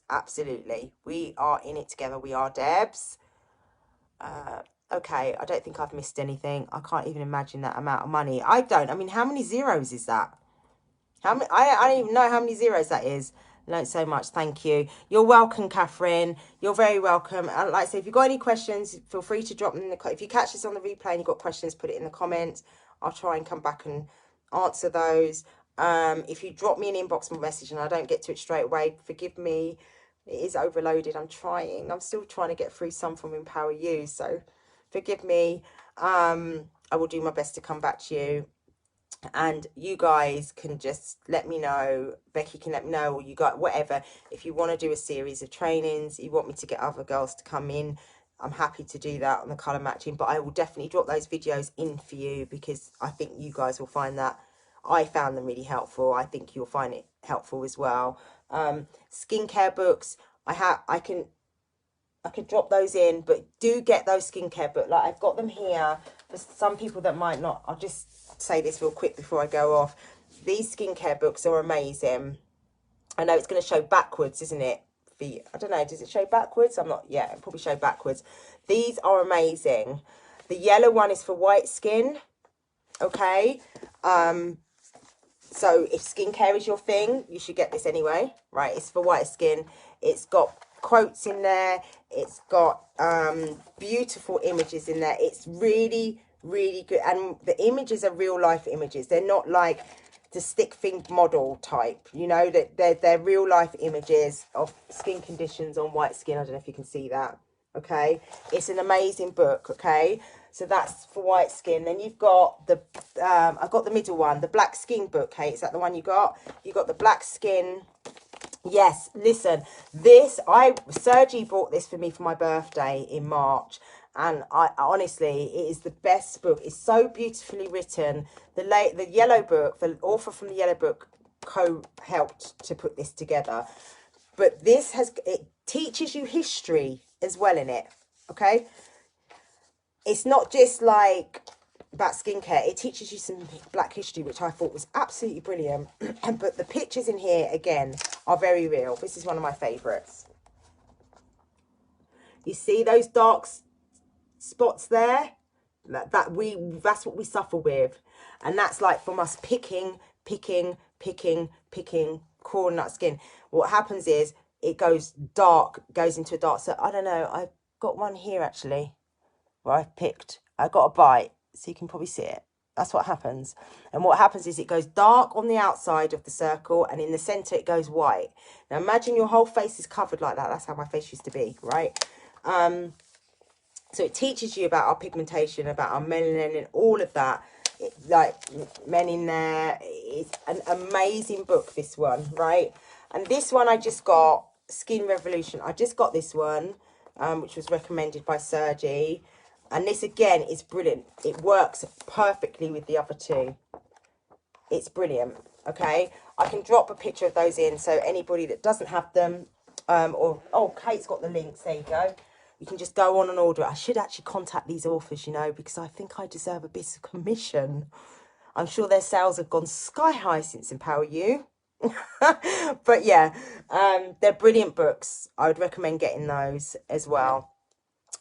[SPEAKER 1] absolutely. We are in it together. We are Debs. Okay, I don't think I've missed anything. I can't even imagine that amount of money. I mean, how many zeros is that? How many? I don't even know how many zeros that is. Note so much. Thank you. You're welcome, Catherine. You're very welcome. And like I say, if you've got any questions, feel free to drop them in the. If you catch this on the replay and you've got questions, put it in the comments. I'll try and come back and answer those. If you drop me an inbox message and I don't get to it straight away, forgive me. It is overloaded. I'm trying. I'm still trying to get through some from Empower You. So forgive me. I will do my best to come back to you. And you guys can just let me know. Becky can let me know, or you got whatever. If you want to do a series of trainings, you want me to get other girls to come in, I'm happy to do that on the colour matching. But I will definitely drop those videos in for you, because I think you guys will find that. I found them really helpful. I think you'll find it helpful as well. Skincare books, I can drop those in, but do get those skincare books. Like, I've got them here for some people that might not. I'll just say this real quick before I go off. These skincare books are amazing. I know it's going to show backwards, isn't it? I don't know, does it show backwards? I'm not, yeah, it'll probably show backwards. These are amazing. The yellow one is for white skin, okay? So if skincare is your thing, you should get this anyway, right? It's for white skin. It's got quotes in there. It's got beautiful images in there. It's really, really good. And the images are real life images. They're not like the stick thing model type, you know, that they're real life images of skin conditions on white skin. I don't know if you can see that. Okay, it's an amazing book. Okay, so that's for white skin. Then you've got the I've got the middle one, the black skin book. Kate, is that the one you got? You got the black skin. Yes, listen, Sergi bought this for me for my birthday in March, and I honestly, it is the best book. It's so beautifully written. The yellow book, the author from the yellow book helped to put this together. But it teaches you history as well in it, okay? It's not just like about skincare. It teaches you some black history, which I thought was absolutely brilliant. But the pictures in here, again, are very real. This is one of my favourites. You see those dark spots there? That's what we suffer with. And that's like from us picking corn nut skin. What happens is it goes dark, goes into a dark. So I don't know, I've got one here actually where I've picked. I got a bite, so you can probably see it. That's what happens. And what happens is it goes dark on the outside of the circle, and in the centre it goes white. Now imagine your whole face is covered like that. That's how my face used to be, right? So it teaches you about our pigmentation, about our melanin and all of that. Like men in there. It's an amazing book, this one, right? And this one I just got, Skin Revolution. I just got this one, which was recommended by Sergi. And this, again, is brilliant. It works perfectly with the other two. It's brilliant, okay? I can drop a picture of those in, so anybody that doesn't have them, oh, Kate's got the links. There you go. You can just go on and order it. I should actually contact these authors, you know, because I think I deserve a bit of commission. I'm sure their sales have gone sky high since Empower You. But yeah, they're brilliant books. I would recommend getting those as well.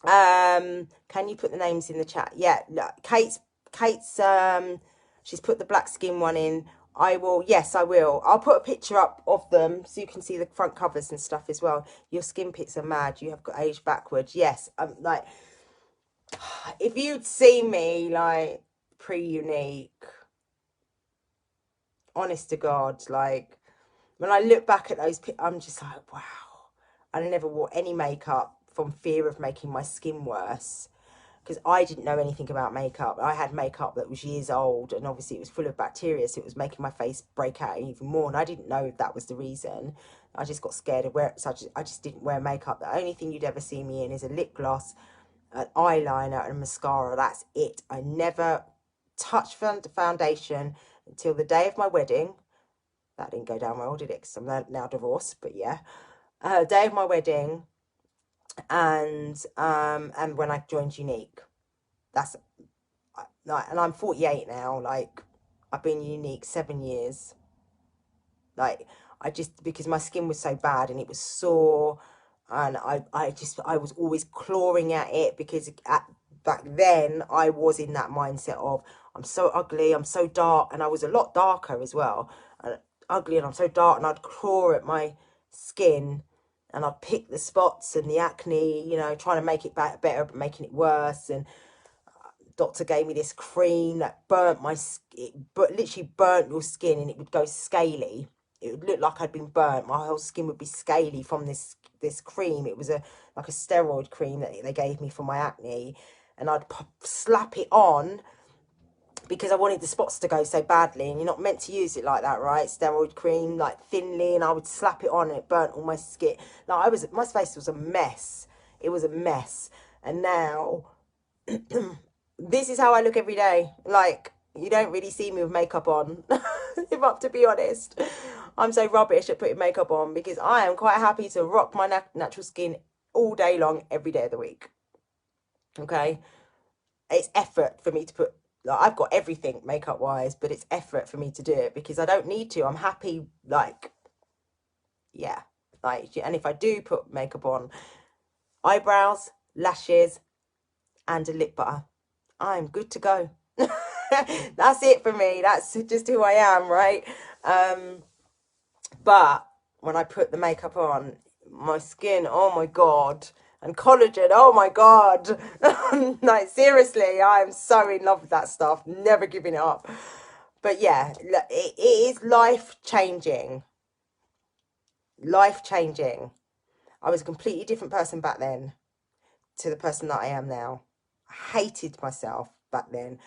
[SPEAKER 1] Can you put the names in the chat? Yeah, Kate's she's put the black skin one in. I will, yes, I will. I'll put a picture up of them so you can see the front covers and stuff as well. Your skin pics are mad. You have got aged backwards. Yes, like, if you'd seen me, like, pre-unique, honest to God, like, when I look back at those, I'm just like, wow. I never wore any makeup from fear of making my skin worse, because I didn't know anything about makeup. I had makeup that was years old, and obviously it was full of bacteria, so it was making my face break out even more, and I didn't know if that was the reason. I just got scared of wearing, so I just didn't wear makeup. The only thing you'd ever see me in is a lip gloss, an eyeliner, and a mascara. That's it. I never touched foundation until the day of my wedding. That didn't go down well, did it? Because I'm now divorced, but yeah. Day of my wedding, and when I joined Unique. That's like, and I'm 48 now. Like, I've been Unique 7 years. Like, because my skin was so bad and it was sore, and I was always clawing at it, because back then I was in that mindset of, I'm so ugly, I'm so dark, and I was a lot darker as well, and ugly, and I'm so dark, and I'd claw at my skin, and I'd pick the spots and the acne, you know, trying to make it better, but making it worse. And doctor gave me this cream that burnt my skin, but literally burnt your skin, and it would go scaly. It would look like I'd been burnt. My whole skin would be scaly from this cream. It was like a steroid cream that they gave me for my acne, and I'd slap it on because I wanted the spots to go so badly, and you're not meant to use it like that, right? Steroid cream, like thinly, and I would slap it on and it burnt all my skin. Like my face was a mess. It was a mess. And now this is how I look every day. Like, you don't really see me with makeup on, if I'm to be honest. I'm so rubbish at putting makeup on because I am quite happy to rock my natural skin all day long, every day of the week. Okay? It's effort for me to put, like, I've got everything makeup wise, but it's effort for me to do it because I don't need to. I'm happy, like, yeah. Like, and if I do put makeup on, eyebrows, lashes, and a lip butter, I'm good to go. That's it for me. That's just who I am, right? But when I put the makeup on, my skin, oh my God, and collagen, oh my God. Like, seriously, I am so in love with that stuff, never giving it up. But yeah, it is life-changing. Life-changing. I was a completely different person back then to the person that I am now. I hated myself back then.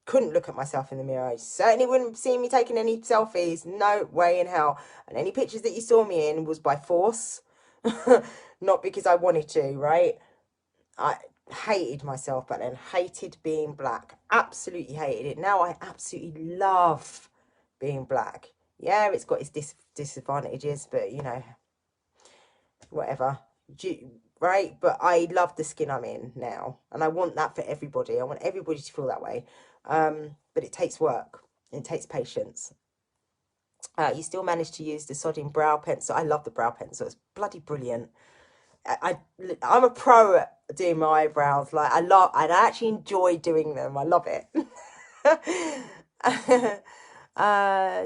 [SPEAKER 1] Couldn't look at myself in the mirror. You certainly wouldn't see me taking any selfies. No way in hell. And any pictures that you saw me in was by force. Not because I wanted to, right? I hated myself back then. Hated being black. Absolutely hated it. Now I absolutely love being black. Yeah, it's got its disadvantages, but, you know, whatever. Right? But I love the skin I'm in now. And I want that for everybody. I want everybody to feel that way. But it takes work. It takes patience. You still manage to use the sodding brow pencil. I love the brow pencil. It's bloody brilliant. I'm a pro at doing my eyebrows. Like, I actually enjoy doing them. I love it.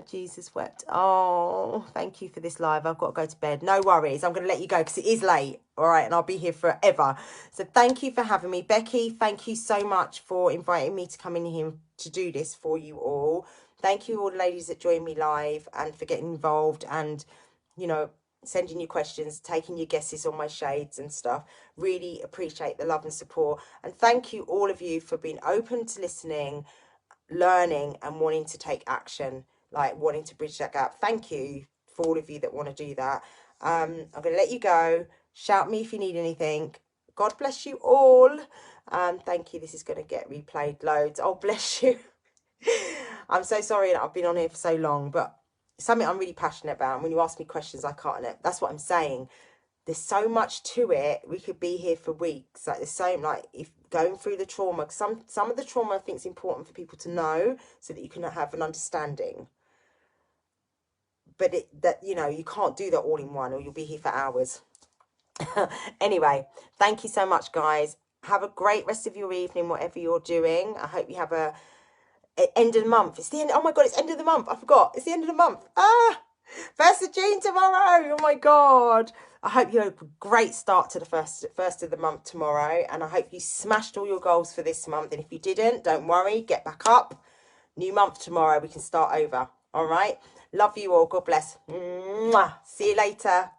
[SPEAKER 1] Jesus wept. Oh, thank you for this live. I've got to go to bed. No worries. I'm going to let you go because it is late. All right. And I'll be here forever. So thank you for having me. Becky, thank you so much for inviting me to come in here to do this for you all. Thank you all the ladies that joined me live and for getting involved and, you know, sending your questions, taking your guesses on my shades and stuff. Really appreciate the love and support. And thank you all of you for being open to listening, learning and wanting to take action, like wanting to bridge that gap. Thank you for all of you that want to do that. I'm going to let you go. Shout me if you need anything. God bless you all. Thank you. This is going to get replayed loads. Oh, bless you. I'm so sorry that I've been on here for so long, but it's something I'm really passionate about. And when you ask me questions, I can't. That's what I'm saying. There's so much to it. We could be here for weeks. Like, there's so, like, if going through the trauma, some of the trauma I think is important for people to know so that you can have an understanding. But you know, you can't do that all in one, or you'll be here for hours. Anyway, thank you so much, guys. Have a great rest of your evening, whatever you're doing. I hope you have a end of the month. It's the end. Oh my God, it's end of the month. I forgot. It's the end of the month. 1st of June tomorrow. Oh my God. I hope you had a great start to the first of the month tomorrow. And I hope you smashed all your goals for this month. And if you didn't, don't worry. Get back up. New month tomorrow. We can start over. All right. Love you all. God bless. Mwah. See you later.